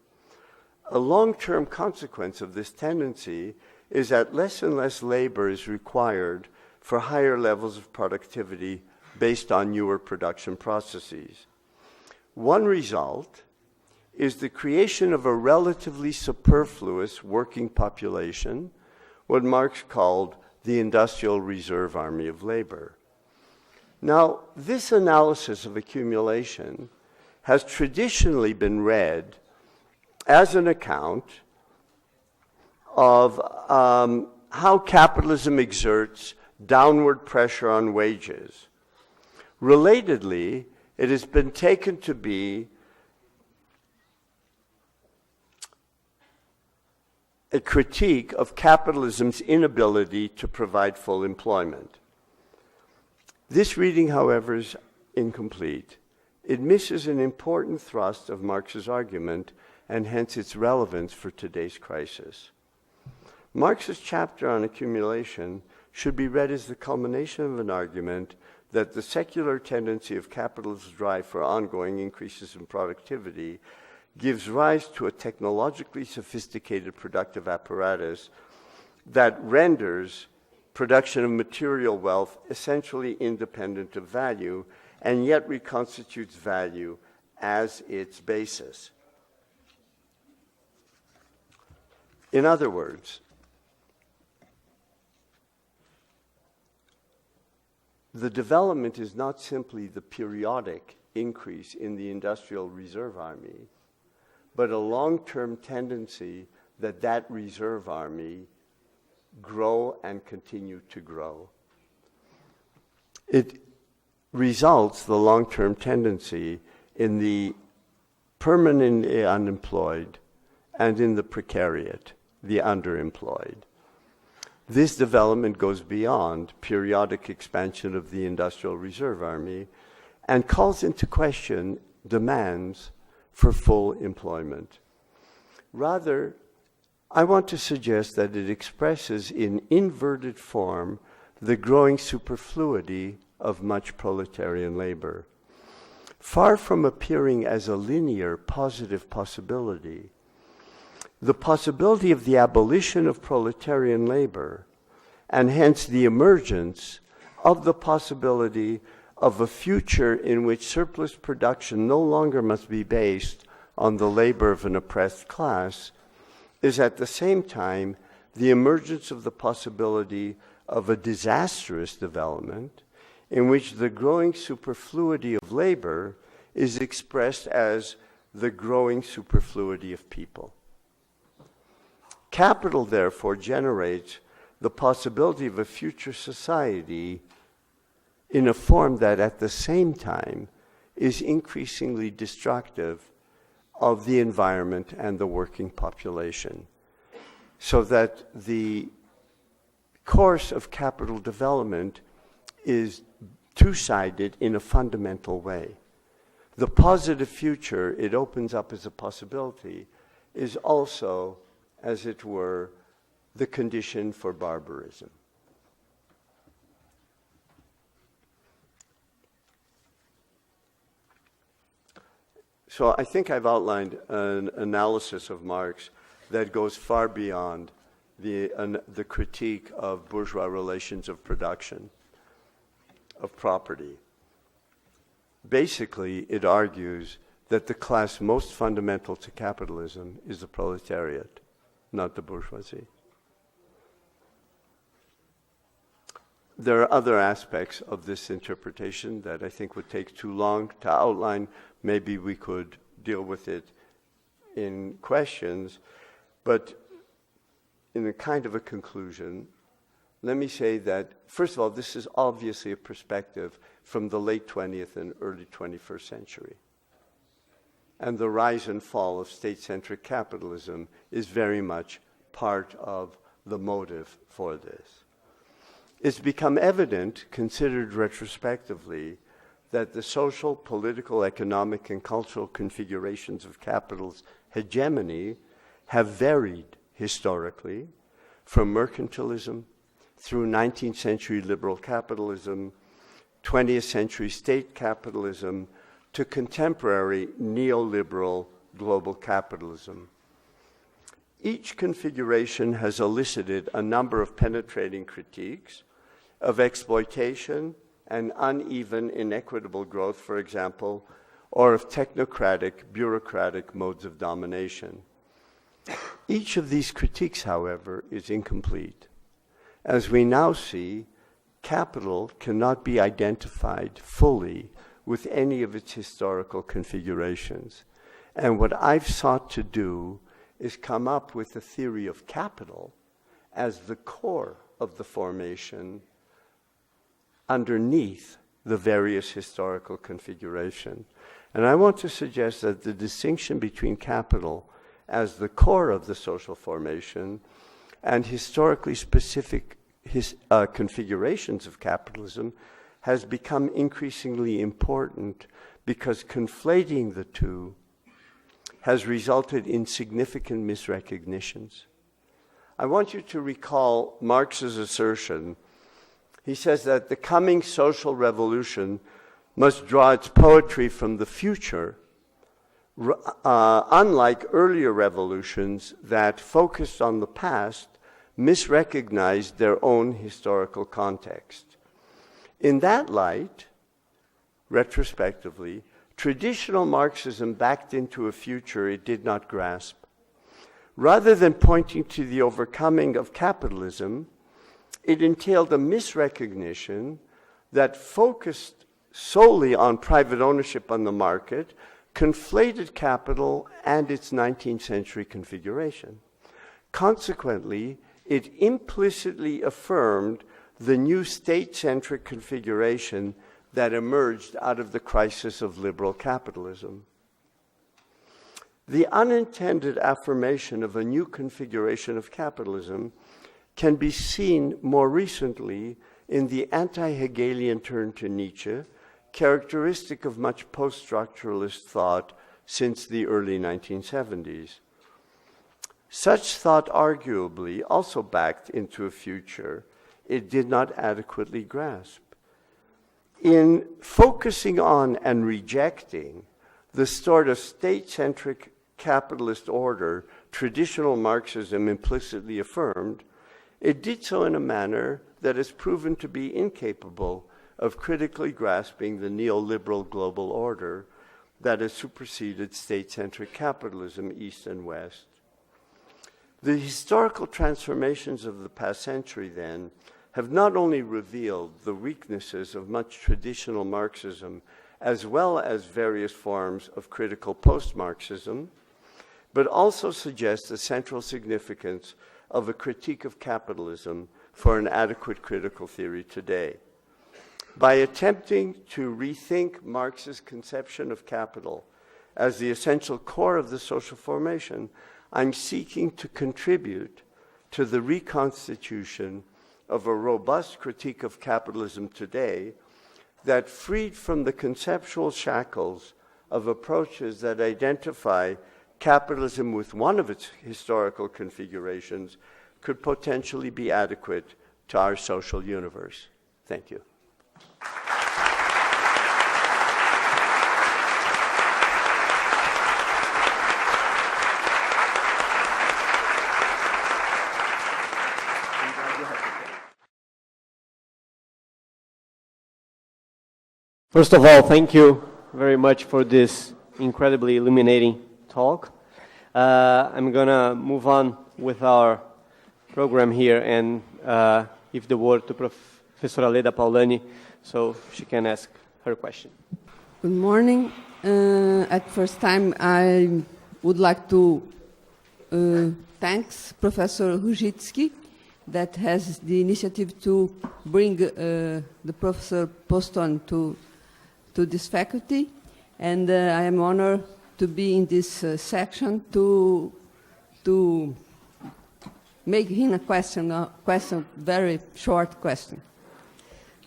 A long-term consequence of this tendency is that less and less labor is required for higher levels of productivity based on newer production processes. One result is the creation of a relatively superfluous working population, what Marx called the industrial reserve army of labor. Now, this analysis of accumulation has traditionally been read as an account of how capitalism exerts downward pressure on wages. Relatedly, it has been taken to be a critique of capitalism's inability to provide full employment. This reading, however, is incomplete. It misses an important thrust of Marx's argument and hence its relevance for today's crisis. Marx's chapter on accumulation should be read as the culmination of an argument that the secular tendency of capital's drive for ongoing increases in productivity gives rise to a technologically sophisticated productive apparatus that renders production of material wealth essentially independent of value and yet reconstitutes value as its basis. In other words, the development is not simply the periodic increase in the industrial reserve army, but a long-term tendency that that reserve army grow and continue to grow. results the long-term tendency in the permanently unemployed and in the precariat, the underemployed. This development goes beyond periodic expansion of the Industrial Reserve Army and calls into question demands for full employment. Rather, I want to suggest that it expresses in inverted form the growing superfluity of much proletarian labor. Far from appearing as a linear, positive possibility, the possibility of the abolition of proletarian labor, and hence the emergence of the possibility of a future in which surplus production no longer must be based on the labor of an oppressed class, is at the same time the emergence of the possibility of a disastrous development in which the growing superfluity of labor is expressed as the growing superfluity of people. Capital, therefore, generates the possibility of a future society in a form that at the same time is increasingly destructive of the environment and the working population, so that the course of capital development is two-sided in a fundamental way. The positive future it opens up as a possibility is also, as it were, the condition for barbarism. So I think I've outlined an analysis of Marx that goes far beyond the critique of bourgeois relations of production, of property. Basically, it argues that the class most fundamental to capitalism is the proletariat, not the bourgeoisie. There are other aspects of this interpretation that I think would take too long to outline. Maybe we could deal with it in questions, but in a kind of a conclusion, let me say that, first of all, this is obviously a perspective from the late 20th and early 21st century. And the rise and fall of state-centric capitalism is very much part of the motive for this. It's become evident, considered retrospectively, that the social, political, economic, and cultural configurations of capital's hegemony have varied historically from mercantilism through 19th century liberal capitalism, 20th century state capitalism, to contemporary neoliberal global capitalism. Each configuration has elicited a number of penetrating critiques of exploitation and uneven, inequitable growth, for example, or of technocratic, bureaucratic modes of domination. Each of these critiques, however, is incomplete. As we now see, capital cannot be identified fully with any of its historical configurations. And what I've sought to do is come up with a theory of capital as the core of the formation underneath the various historical configuration. And I want to suggest that the distinction between capital as the core of the social formation and historically specific configurations of capitalism has become increasingly important because conflating the two has resulted in significant misrecognitions. I want you to recall Marx's assertion. He says that the coming social revolution must draw its poetry from the future, unlike earlier revolutions that focused on the past, misrecognized their own historical context. In that light, retrospectively, traditional Marxism backed into a future it did not grasp. Rather than pointing to the overcoming of capitalism, it entailed a misrecognition that focused solely on private ownership on the market, conflated capital and its 19th century configuration. Consequently, it implicitly affirmed the new state-centric configuration that emerged out of the crisis of liberal capitalism. The unintended affirmation of a new configuration of capitalism can be seen more recently in the anti-Hegelian turn to Nietzsche, characteristic of much post-structuralist thought since the early 1970s. Such thought arguably also backed into a future it did not adequately grasp. In focusing on and rejecting the sort of state-centric capitalist order traditional Marxism implicitly affirmed, it did so in a manner that has proven to be incapable of critically grasping the neoliberal global order that has superseded state-centric capitalism, East and West. The historical transformations of the past century, then, have not only revealed the weaknesses of much traditional Marxism, as well as various forms of critical post-Marxism, but also suggest the central significance of a critique of capitalism for an adequate critical theory today. By attempting to rethink Marx's conception of capital as the essential core of the social formation, I'm seeking to contribute to the reconstitution of a robust critique of capitalism today that, freed from the conceptual shackles of approaches that identify capitalism with one of its historical configurations, could potentially be adequate to our social universe. Thank you. First of all, thank you very much for this incredibly illuminating talk. I'm going to move on with our program here and give the word to Professor Aleda Paolani so she can ask her question. Good morning. At first time, I would like to thank Professor Ruzicki that has the initiative to bring the Professor Postone to this faculty, and I am honored to be in this section to make him a question, very short question.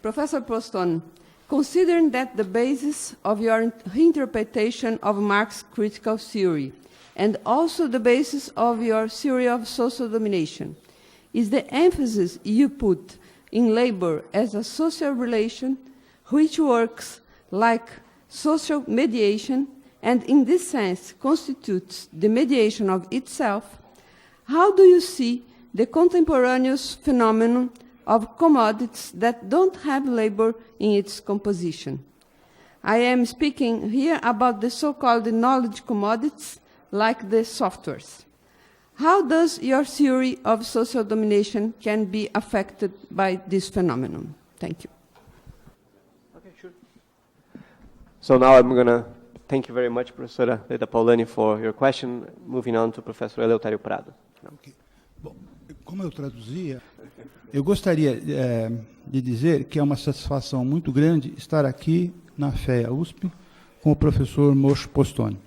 Professor Postone, considering that the basis of your interpretation of Marx's critical theory and also the basis of your theory of social domination is the emphasis you put in labor as a social relation which works like social mediation and in this sense constitutes the mediation of itself, how do you see the contemporaneous phenomenon of commodities that don't have labor in its composition? I am speaking here about the so-called knowledge commodities like the softwares. How does your theory of social domination can be affected by this phenomenon? Thank you. Okay, sure. So now I'm going to thank you very much, Professora Aleda Paolani, for your question. Moving on to Professor Eleutério Prado. Okay. Bom, como eu traduzia, eu gostaria de dizer que é uma satisfação muito grande estar aqui na FEA USP com o professor Moishe Postone.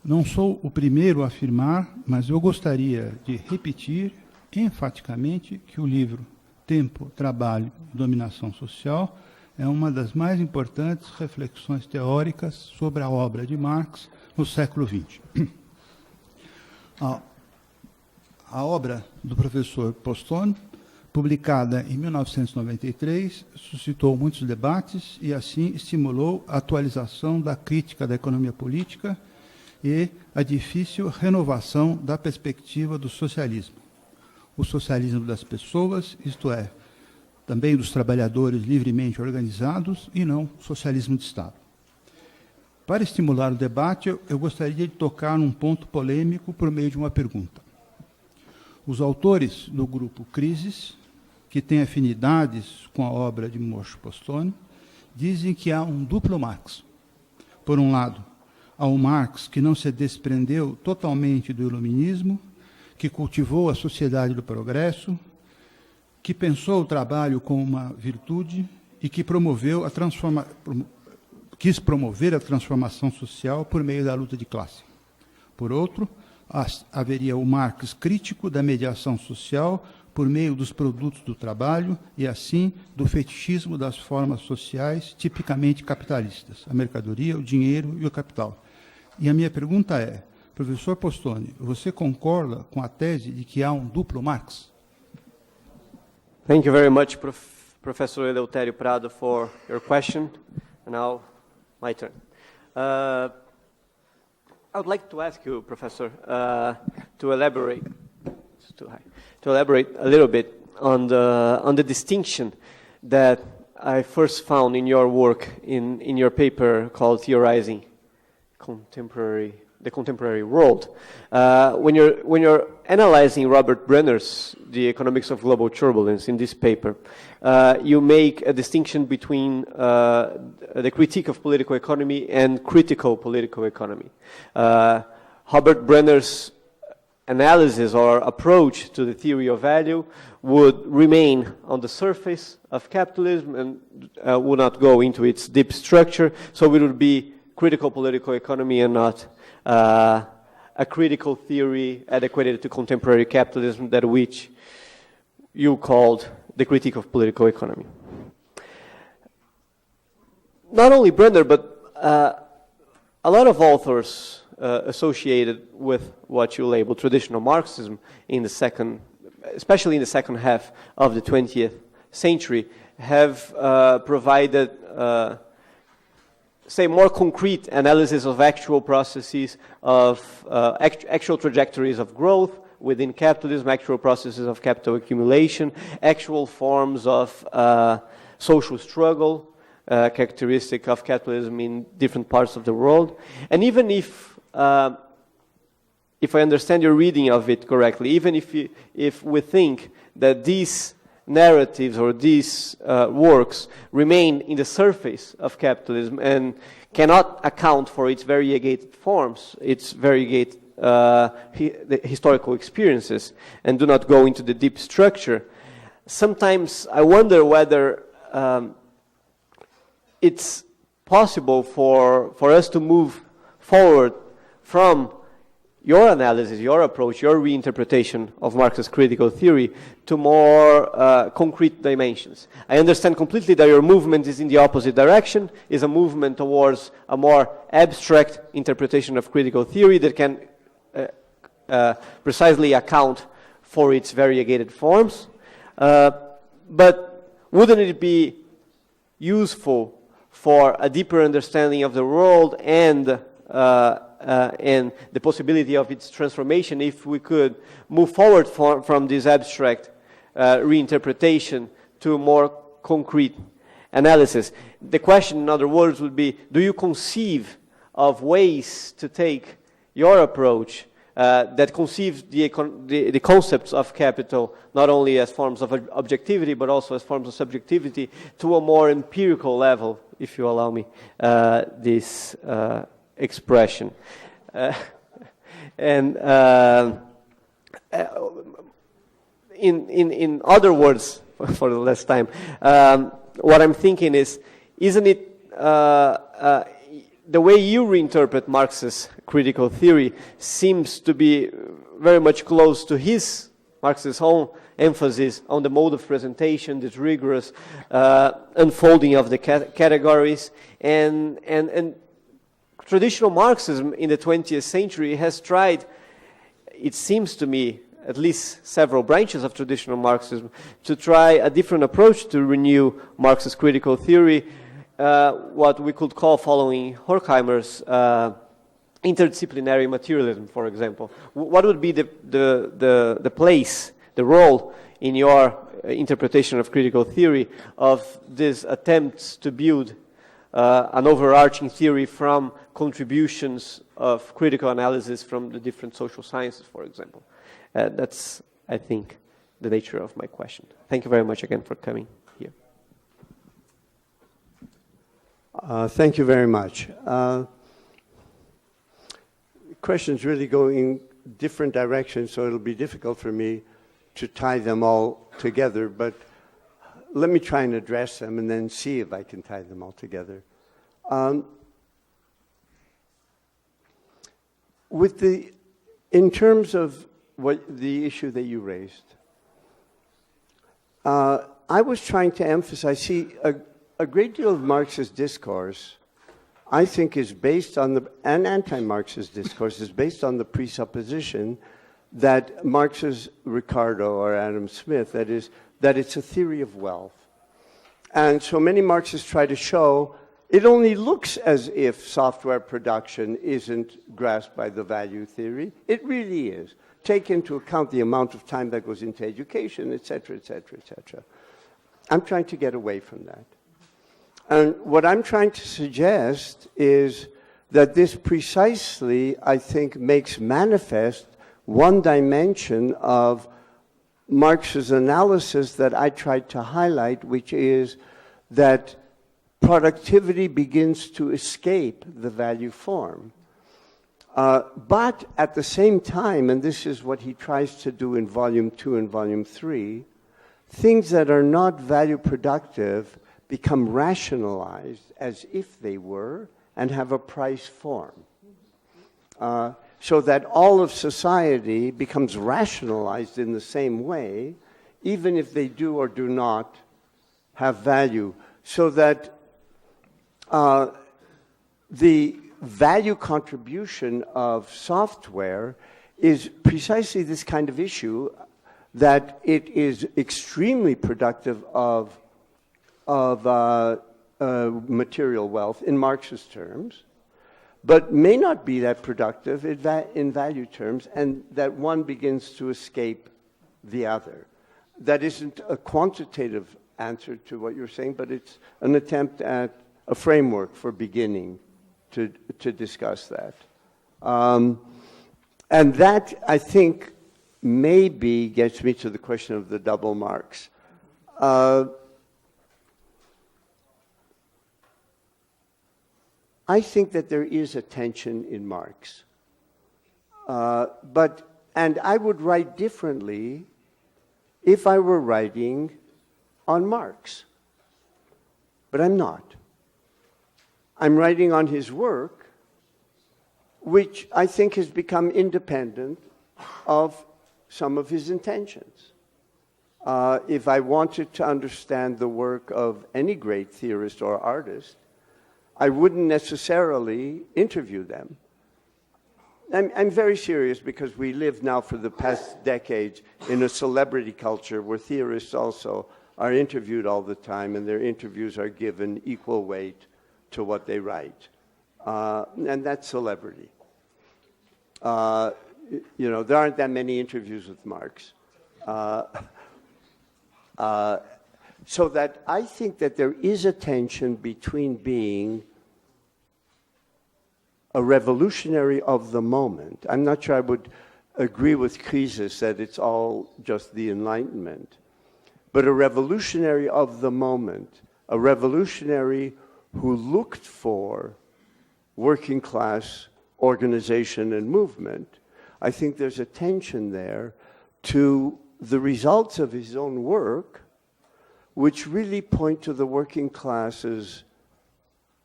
Não sou o primeiro a afirmar, mas eu gostaria de repetir enfaticamente que o livro Tempo, Trabalho e Dominação Social é uma das mais importantes reflexões teóricas sobre a obra de Marx no século XX. A obra do professor Postone, publicada em 1993, suscitou muitos debates e, assim, estimulou a atualização da crítica da economia política e a difícil renovação da perspectiva do socialismo. O socialismo das pessoas, isto é, também dos trabalhadores livremente organizados, e não o socialismo de Estado. Para estimular o debate, eu gostaria de tocar num ponto polêmico por meio de uma pergunta. Os autores do grupo Crises, que têm afinidades com a obra de Moishe Postone, dizem que há um duplo Marx. Por um lado, há um Marx que não se desprendeu totalmente do iluminismo, que cultivou a sociedade do progresso, que pensou o trabalho como uma virtude e que quis promover a transformação social por meio da luta de classe. Por outro, haveria o Marx crítico da mediação social por meio dos produtos do trabalho e, assim, do fetichismo das formas sociais tipicamente capitalistas, a mercadoria, o dinheiro e o capital. E a minha pergunta é, professor Postone, você concorda com a tese de que há um duplo Marx? Thank you very much, Professor Eleutério Prado, for your question. And now, my turn. I would like to ask you, Professor, to elaborate. It's too high. To elaborate a little bit on the distinction that I first found in your work in your paper called "Theorizing the Contemporary World." When you're analyzing Robert Brenner's "The Economics of Global Turbulence" in this paper, you make a distinction between the critique of political economy and critical political economy. Robert Brenner's analysis or approach to the theory of value would remain on the surface of capitalism and would not go into its deep structure, so it would be critical political economy and not a critical theory adequate to contemporary capitalism, that which you called the critique of political economy. Not only Brenner, but a lot of authors associated with what you label traditional Marxism especially in the second half of the 20th century, have provided say, more concrete analysis of actual processes, of actual trajectories of growth within capitalism, actual processes of capital accumulation, actual forms of social struggle, characteristic of capitalism in different parts of the world. And even if I understand your reading of it correctly, even if we think that these narratives or these works remain in the surface of capitalism and cannot account for its variegated forms, its variegated historical experiences, and do not go into the deep structure, sometimes I wonder whether it's possible for us to move forward from your analysis, your approach, your reinterpretation of Marxist critical theory to more concrete dimensions. I understand completely that your movement is in the opposite direction, is a movement towards a more abstract interpretation of critical theory that can precisely account for its variegated forms. But wouldn't it be useful for a deeper understanding of the world and the possibility of its transformation if we could move forward from this abstract reinterpretation to more concrete analysis? The question, in other words, would be, do you conceive of ways to take your approach that conceives the concepts of capital not only as forms of objectivity but also as forms of subjectivity to a more empirical level, if you allow me this expression. In other words, for the last time, what I'm thinking is, isn't it the way you reinterpret Marx's critical theory seems to be very much close to Marx's own emphasis on the mode of presentation, this rigorous unfolding of the categories, and traditional Marxism in the 20th century has tried, it seems to me, at least several branches of traditional Marxism, to try a different approach to renew Marx's critical theory, what we could call, following Horkheimer's, interdisciplinary materialism, for example. What would be the place, the role in your interpretation of critical theory of these attempts to build an overarching theory from contributions of critical analysis from the different social sciences, for example? That's, I think, the nature of my question. Thank you very much again for coming here. Thank you very much. Questions really go in different directions, so it'll be difficult for me to tie them all together, but let me try and address them and then see if I can tie them all together. In terms of the issue that you raised, I was trying to emphasize, see, a great deal of Marxist discourse, I think, is based on and anti-Marxist discourse is based on the presupposition that Marx's Ricardo or Adam Smith, that is, that it's a theory of wealth. And so many Marxists try to show it only looks as if software production isn't grasped by the value theory. It really is. Take into account the amount of time that goes into education, et cetera, et cetera, et cetera. I'm trying to get away from that. And what I'm trying to suggest is that this precisely, I think, makes manifest one dimension of Marx's analysis that I tried to highlight, which is that productivity begins to escape the value form. But at the same time, and this is what he tries to do in Volume 2 and Volume 3, things that are not value productive become rationalized as if they were and have a price form. So that all of society becomes rationalized in the same way, even if they do or do not have value. So that the value contribution of software is precisely this kind of issue, that it is extremely productive of material wealth in Marxist terms, but may not be that productive in value terms, and that one begins to escape the other. That isn't a quantitative answer to what you're saying, but it's an attempt at a framework for beginning to discuss that. And that, I think, maybe gets me to the question of the double Marx. I think that there is a tension in Marx. And I would write differently if I were writing on Marx. But I'm not. I'm writing on his work, which I think has become independent of some of his intentions. If I wanted to understand the work of any great theorist or artist, I wouldn't necessarily interview them. I'm very serious, because we live now for the past decades in a celebrity culture where theorists also are interviewed all the time, and their interviews are given equal weight to what they write. And that's celebrity. You know, there aren't that many interviews with Marx. So that I think that there is a tension between being a revolutionary of the moment. I'm not sure I would agree with Krisis that it's all just the Enlightenment, but a revolutionary of the moment, a revolutionary who looked for working class organization and movement. I think there's a tension there to the results of his own work, which really point to the working classes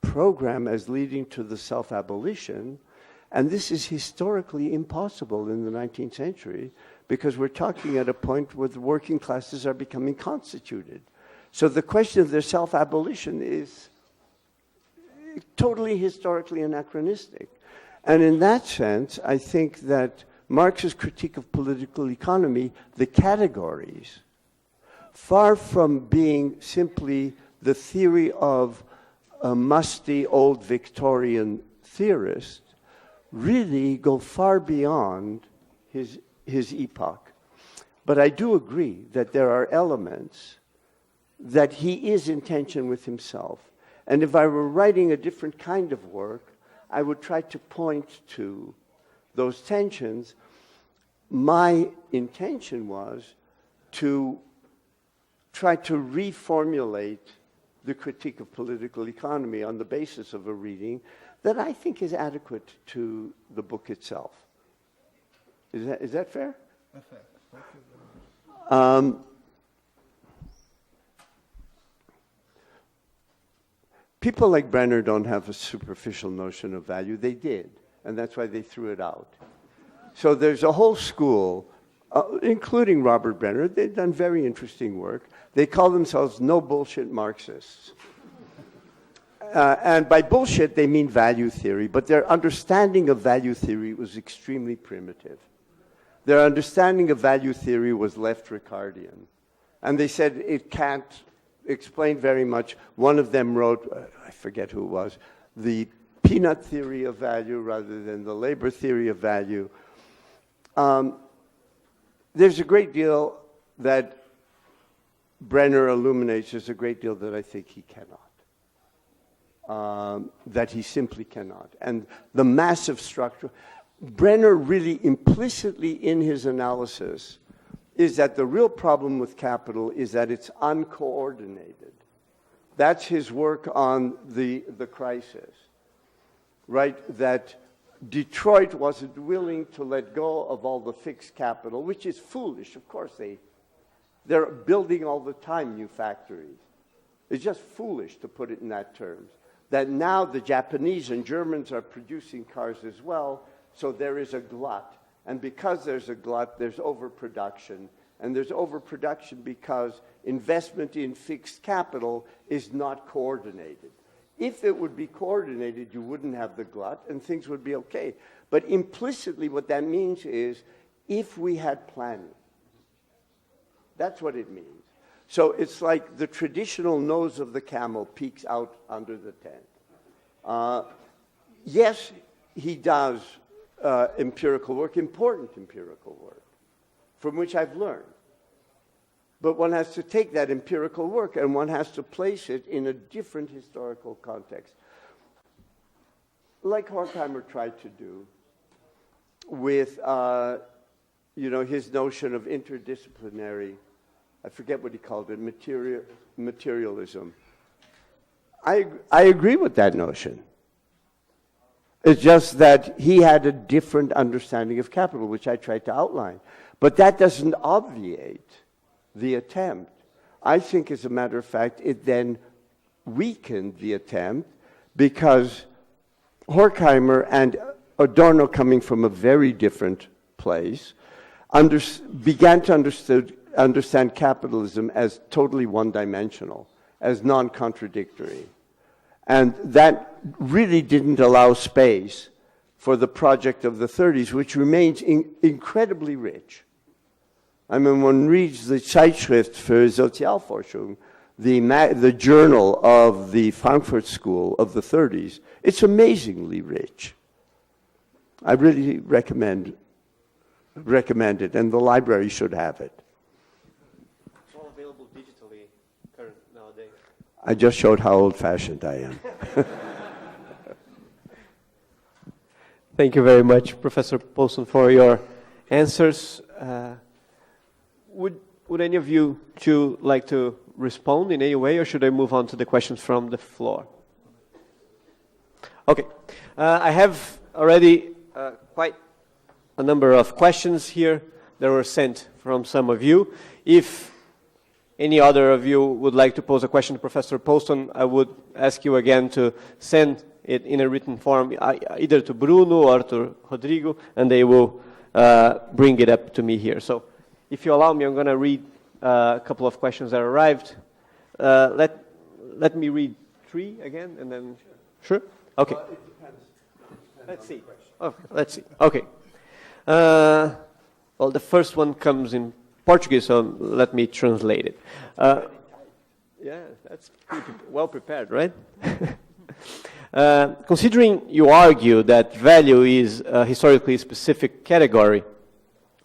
program as leading to the self-abolition. And this is historically impossible in the 19th century, because we're talking at a point where the working classes are becoming constituted. So the question of their self-abolition is totally historically anachronistic. And in that sense, I think that Marx's critique of political economy, the categories, far from being simply the theory of a musty old Victorian theorist, really go far beyond his epoch. But I do agree that there are elements that he is in tension with himself. And if I were writing a different kind of work, I would try to point to those tensions. My intention was to try to reformulate the critique of political economy on the basis of a reading that I think is adequate to the book itself. Is that fair? Perfect. Thank you very much. people like Brenner don't have a superficial notion of value. They did, and that's why they threw it out. So there's a whole school, including Robert Brenner. They've done very interesting work. They call themselves no bullshit Marxists. And by bullshit, they mean value theory, but their understanding of value theory was extremely primitive. Their understanding of value theory was left Ricardian. And they said it can't explain very much. One of them wrote, I forget who it was, the peanut theory of value rather than the labor theory of value. There's a great deal that Brenner illuminates. There's a great deal that I think he cannot. That he simply cannot. And the massive structure, Brenner really implicitly in his analysis is that the real problem with capital is that it's uncoordinated. That's his work on the crisis, right? That Detroit wasn't willing to let go of all the fixed capital, which is foolish. Of course, they're building all the time new factories. It's just foolish to put it in that terms. That now the Japanese and Germans are producing cars as well, so there is a glut. And because there's a glut, there's overproduction. And there's overproduction because investment in fixed capital is not coordinated. If it would be coordinated, you wouldn't have the glut and things would be okay. But implicitly what that means is if we had planning. That's what it means. So it's like the traditional nose of the camel peeks out under the tent. Yes, he does empirical work, important empirical work, from which I've learned. But one has to take that empirical work and one has to place it in a different historical context. Like Horkheimer tried to do with his notion of interdisciplinary, I forget what he called it, materialism. I agree with that notion. It's just that he had a different understanding of capital, which I tried to outline. But that doesn't obviate the attempt. I think, as a matter of fact, it then weakened the attempt because Horkheimer and Adorno, coming from a very different place, began to understand capitalism as totally one-dimensional, as non-contradictory. And that really didn't allow space for the project of the 30s, which remains incredibly rich. I mean, one reads the Zeitschrift für Sozialforschung, the journal of the Frankfurt School of the 30s, it's amazingly rich. I really recommend it, and the library should have it. It's all available digitally nowadays. I just showed how old-fashioned I am. Thank you very much, Professor Postone, for your answers. Would any of you two like to respond in any way, or should I move on to the questions from the floor? Okay. I have already quite a number of questions here that were sent from some of you. If any other of you would like to pose a question to Professor Postone, I would ask you again to send it in a written form, either to Bruno or to Rodrigo, and they will bring it up to me here. So if you allow me, I'm going to read a couple of questions that arrived. Let me read 3 again, and then... Sure? Okay. It depends. Let's see. Okay, let's see. Okay. Well, the first one comes in Portuguese, so let me translate it. Yeah, that's pretty well prepared, right? Considering you argue that value is a historically specific category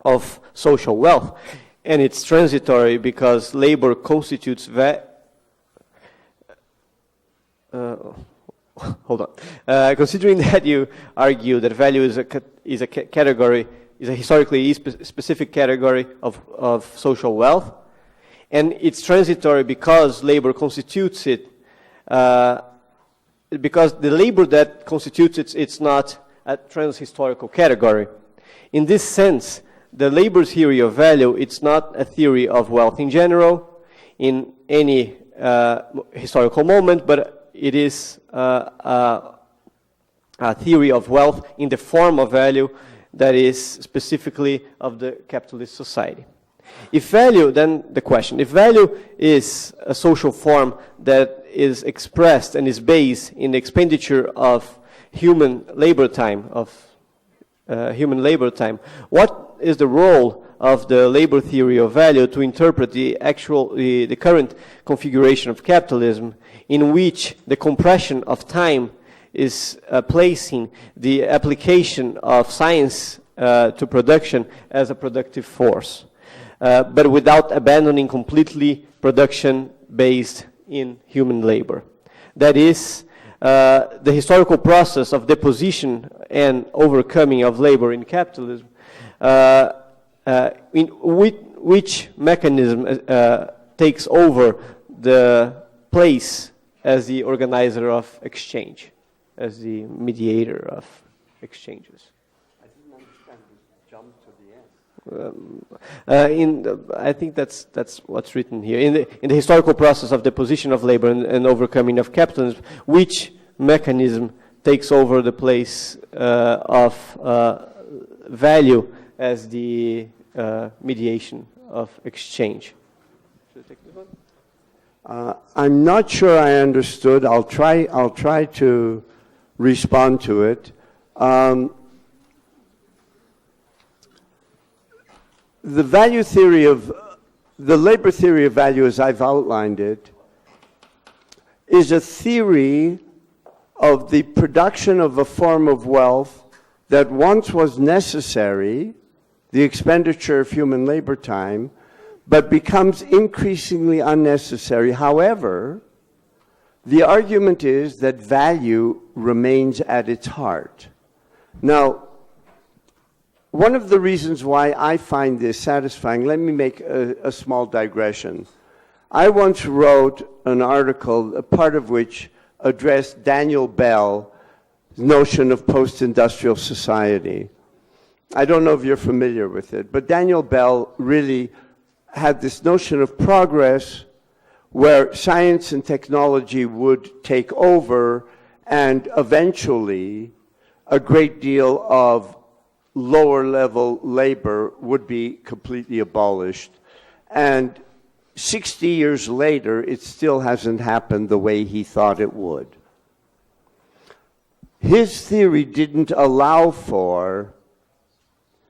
of social wealth, and it's transitory because labor constitutes hold on. Considering that you argue that value is a category, is a historically specific category of social wealth, and it's transitory because labor constitutes it, because the labor that constitutes it, it's not a trans-historical category. In this sense, the labor theory of value, it's not a theory of wealth in general, in any historical moment, but it is a theory of wealth in the form of value that is specifically of the capitalist society. If value, then the question, if value is a social form that is expressed and is based in the expenditure of human labor time, what is the role of the labor theory of value to interpret the current configuration of capitalism, in which the compression of time is placing the application of science to production as a productive force, but without abandoning completely production based in human labor? That is, the historical process of deposition and overcoming of labor in capitalism, in which mechanism takes over the place as the organizer of exchange, as the mediator of exchanges. I didn't understand this jump to the end. I think that's what's written here. In the historical process of deposition of labor and overcoming of capitalism, which mechanism takes over the place of value as the mediation of exchange? Should I take this one? I'm not sure I understood. I'll try to respond to it. The value theory of the labor theory of value, as I've outlined it, is a theory of the production of a form of wealth that once was necessary, the expenditure of human labor time, but becomes increasingly unnecessary. However, the argument is that value remains at its heart. Now, one of the reasons why I find this satisfying, let me make a small digression. I once wrote an article, a part of which addressed Daniel Bell's notion of post-industrial society. I don't know if you're familiar with it, but Daniel Bell really had this notion of progress where science and technology would take over, and eventually a great deal of lower-level labor would be completely abolished. And 60 years later, it still hasn't happened the way he thought it would. His theory didn't allow for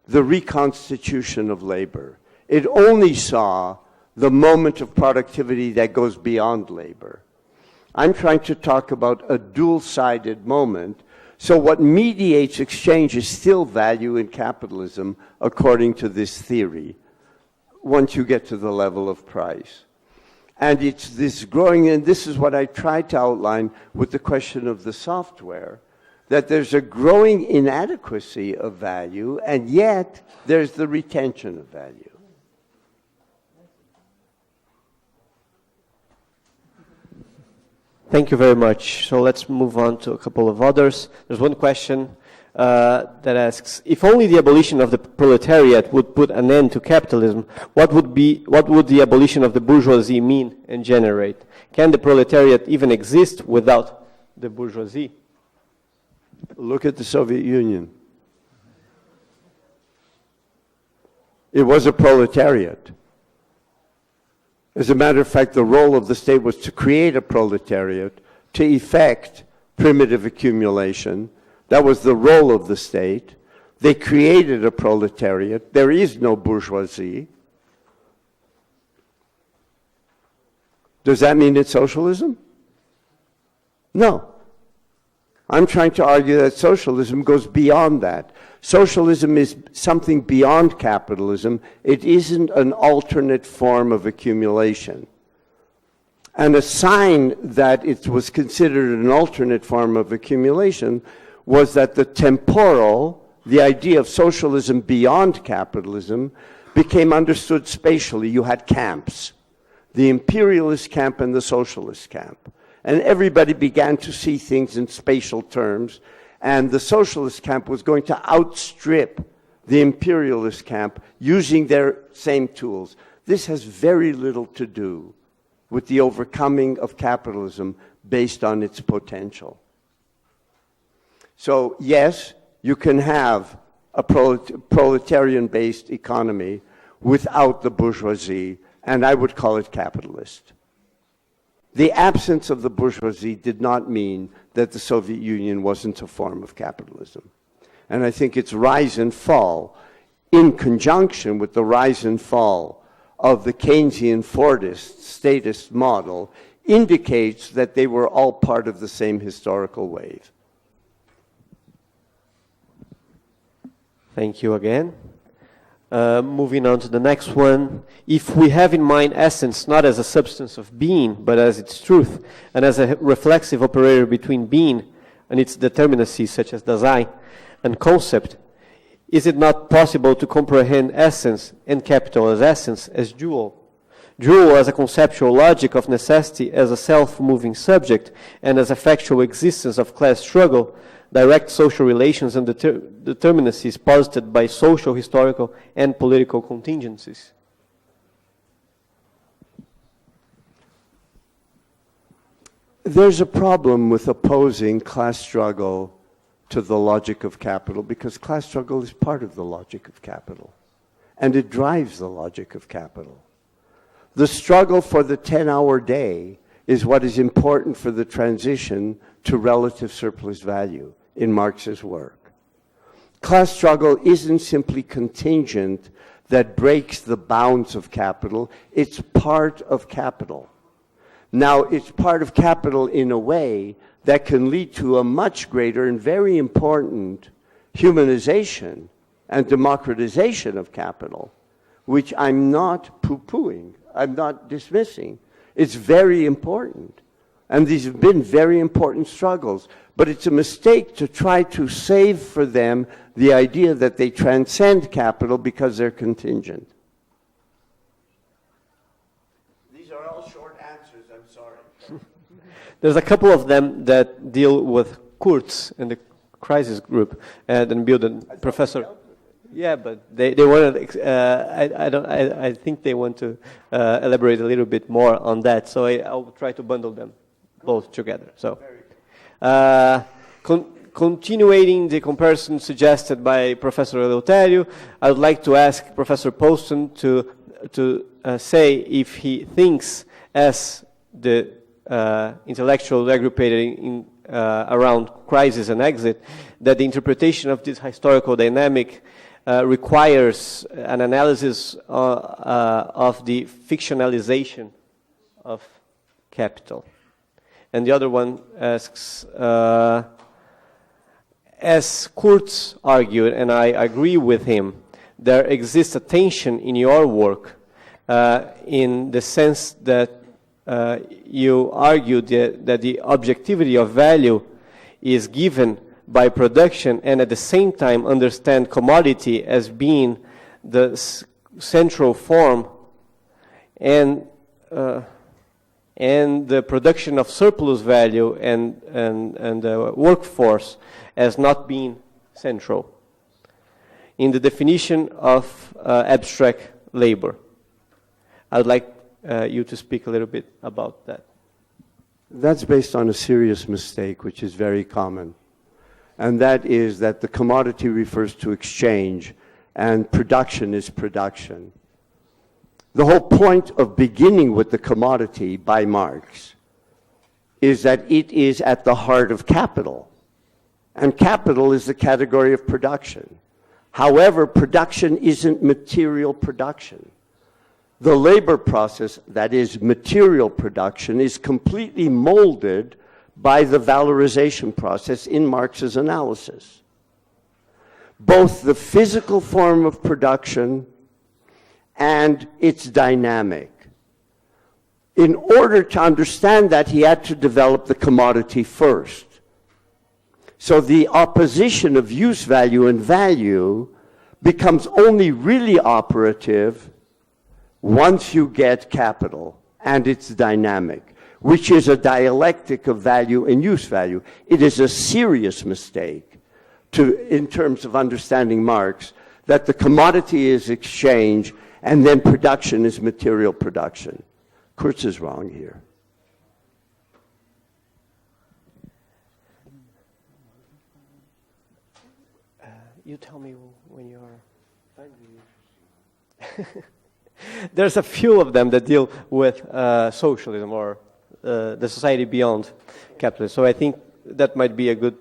the reconstitution of labor. It only saw the moment of productivity that goes beyond labor. I'm trying to talk about a dual-sided moment. So what mediates exchange is still value in capitalism, according to this theory, once you get to the level of price. And it's this growing, and this is what I tried to outline with the question of the software, that there's a growing inadequacy of value, and yet there's the retention of value. Thank you very much. So let's move on to a couple of others. There's one question that asks, if only the abolition of the proletariat would put an end to capitalism, what would the abolition of the bourgeoisie mean and generate? Can the proletariat even exist without the bourgeoisie? Look at the Soviet Union. It was a proletariat. As a matter of fact, the role of the state was to create a proletariat, to effect primitive accumulation. That was the role of the state. They created a proletariat. There is no bourgeoisie. Does that mean it's socialism? No. I'm trying to argue that socialism goes beyond that. Socialism is something beyond capitalism. It isn't an alternate form of accumulation. And a sign that it was considered an alternate form of accumulation was that the temporal, the idea of socialism beyond capitalism, became understood spatially. You had camps, the imperialist camp and the socialist camp. And everybody began to see things in spatial terms, and the socialist camp was going to outstrip the imperialist camp using their same tools. This has very little to do with the overcoming of capitalism based on its potential. So yes, you can have a proletarian-based economy without the bourgeoisie, and I would call it capitalist. The absence of the bourgeoisie did not mean that the Soviet Union wasn't a form of capitalism. And I think its rise and fall, in conjunction with the rise and fall of the Keynesian Fordist statist model, indicates that they were all part of the same historical wave. Thank you again. Moving on to the next one. If we have in mind essence not as a substance of being, but as its truth, and as a reflexive operator between being and its determinacy, such as Dasein, and concept, is it not possible to comprehend essence and capital as essence as dual? Dual as a conceptual logic of necessity, as a self-moving subject, and as a factual existence of class struggle, direct social relations and determinacies posited by social, historical, and political contingencies. There's a problem with opposing class struggle to the logic of capital, because class struggle is part of the logic of capital, and it drives the logic of capital. The struggle for the 10-hour day is what is important for the transition to relative surplus value in Marx's work. Class struggle isn't simply contingent that breaks the bounds of capital, it's part of capital. Now, it's part of capital in a way that can lead to a much greater and very important humanization and democratization of capital, which I'm not poo-pooing, I'm not dismissing. It's very important. And these have been very important struggles. But it's a mistake to try to save for them the idea that they transcend capital because they're contingent. These are all short answers, I'm sorry. There's a couple of them that deal with Kurtz and the crisis group, and Bill and Professor. Yeah, but they want to. I think they want to elaborate a little bit more on that. So I'll try to bundle them both together. So, continuing the comparison suggested by Professor Eleutério, I would like to ask Professor Postone to say if he thinks, as the intellectual aggruppated in around crisis and exit, that the interpretation of this historical dynamic requires an analysis of the fictionalization of capital. And the other one asks, as Kurtz argued, and I agree with him, there exists a tension in your work in the sense that you argue that the objectivity of value is given by production, and at the same time understand commodity as being the central form, and the production of surplus value and the workforce as not being central in the definition of abstract labor. I would like you to speak a little bit about that. That's based on a serious mistake, which is very common. And that is that the commodity refers to exchange and production is production. The whole point of beginning with the commodity by Marx is that it is at the heart of capital. And capital is the category of production. However, production isn't material production. The labor process, that is material production, is completely molded by the valorization process in Marx's analysis. Both the physical form of production and its dynamic. In order to understand that, he had to develop the commodity first. So the opposition of use value and value becomes only really operative once you get capital and its dynamic, which is a dialectic of value and use value. It is a serious mistake in terms of understanding Marx, that the commodity is exchange and then production is material production. Kurtz is wrong here. You tell me when you are. There's a few of them that deal with socialism or the society beyond capitalism. So I think that might be a good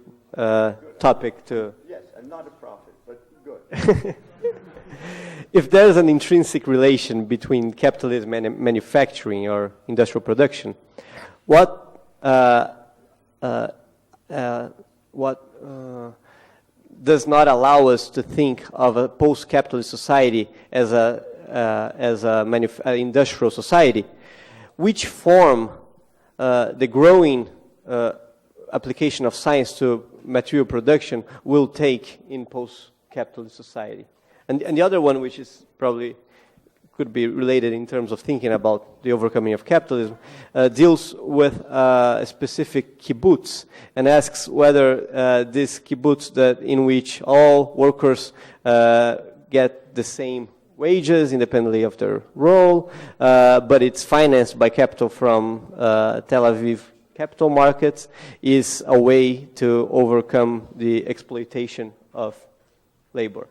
topic to... Yes, and not a profit, but good. If there's an intrinsic relation between capitalism and manufacturing or industrial production, what does not allow us to think of a post-capitalist society as an industrial society? Which form the growing application of science to material production will take in post-capitalist society? And the other one, which is probably could be related in terms of thinking about the overcoming of capitalism, deals with a specific kibbutz and asks whether this kibbutz in which all workers get the same wages independently of their role, but it's financed by capital from Tel Aviv capital markets, is a way to overcome the exploitation of labor.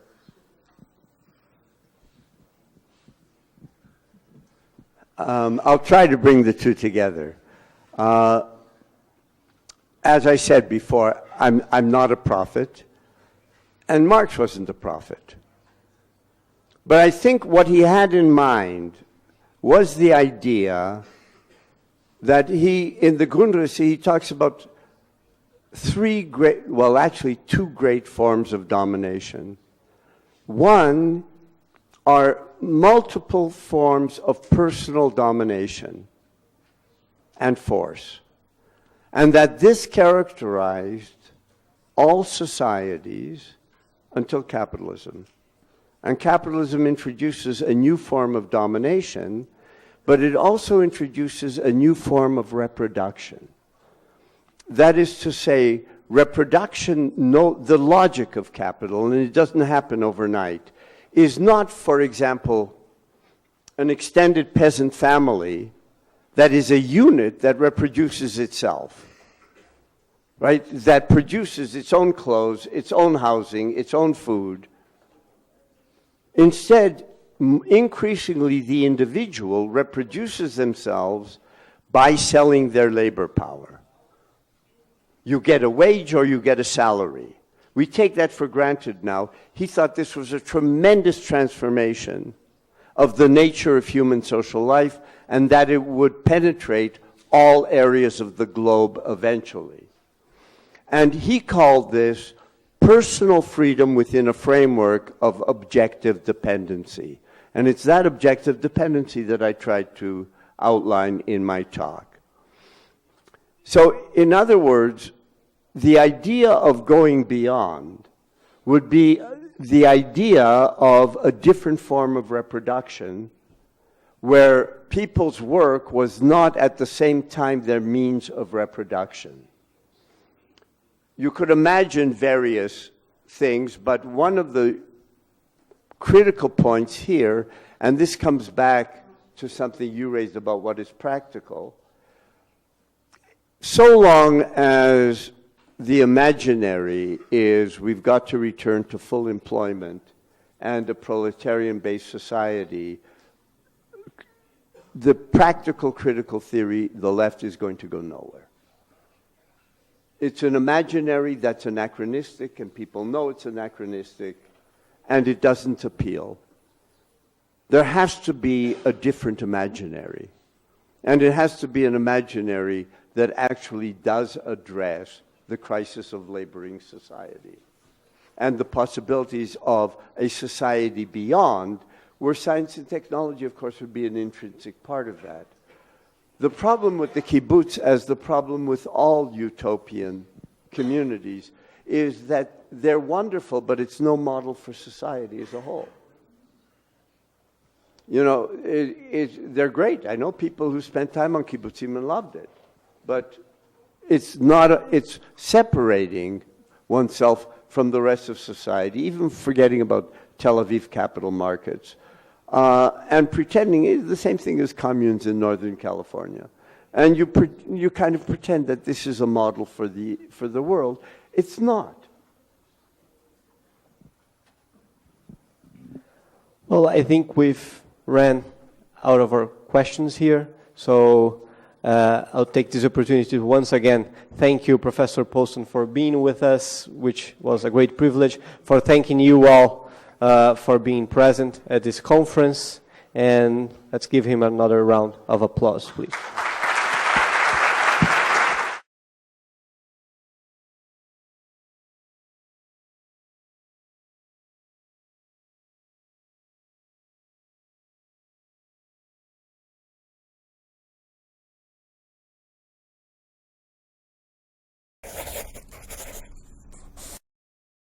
I'll try to bring the two together. As I said before, I'm not a prophet, and Marx wasn't a prophet. But I think what he had in mind was the idea that in the Grundrisse, he talks about two great forms of domination. One are multiple forms of personal domination and force, and that this characterized all societies until capitalism. And capitalism introduces a new form of domination, but it also introduces a new form of reproduction. That is to say, reproduction, the logic of capital, and it doesn't happen overnight, is not, for example, an extended peasant family that is a unit that reproduces itself, right? That produces its own clothes, its own housing, its own food. Instead, increasingly the individual reproduces themselves by selling their labor power. You get a wage or you get a salary. We take that for granted now. He thought this was a tremendous transformation of the nature of human social life and that it would penetrate all areas of the globe eventually. And he called this personal freedom within a framework of objective dependency. And it's that objective dependency that I tried to outline in my talk. So, in other words, the idea of going beyond would be the idea of a different form of reproduction where people's work was not at the same time their means of reproduction. You could imagine various things, but one of the critical points here, and this comes back to something you raised about what is practical, so long as the imaginary is we've got to return to full employment and a proletarian-based society, the practical critical theory, the left is going to go nowhere. It's an imaginary that's anachronistic, and people know it's anachronistic, and it doesn't appeal. There has to be a different imaginary, and it has to be an imaginary that actually does address the crisis of laboring society and the possibilities of a society beyond, where science and technology, of course, would be an intrinsic part of that. The problem with the kibbutz, as the problem with all utopian communities, is that they're wonderful, but it's no model for society as a whole. You know, they're great. I know people who spent time on kibbutzim and loved it, but it's separating oneself from the rest of society, even forgetting about Tel Aviv capital markets, and pretending the same thing as communes in Northern California. And you kind of pretend that this is a model for the world. It's not. Well, I think we've ran out of our questions here, so I'll take this opportunity to once again thank you, Professor Postone, for being with us, which was a great privilege, for thanking you all for being present at this conference, and let's give him another round of applause, please.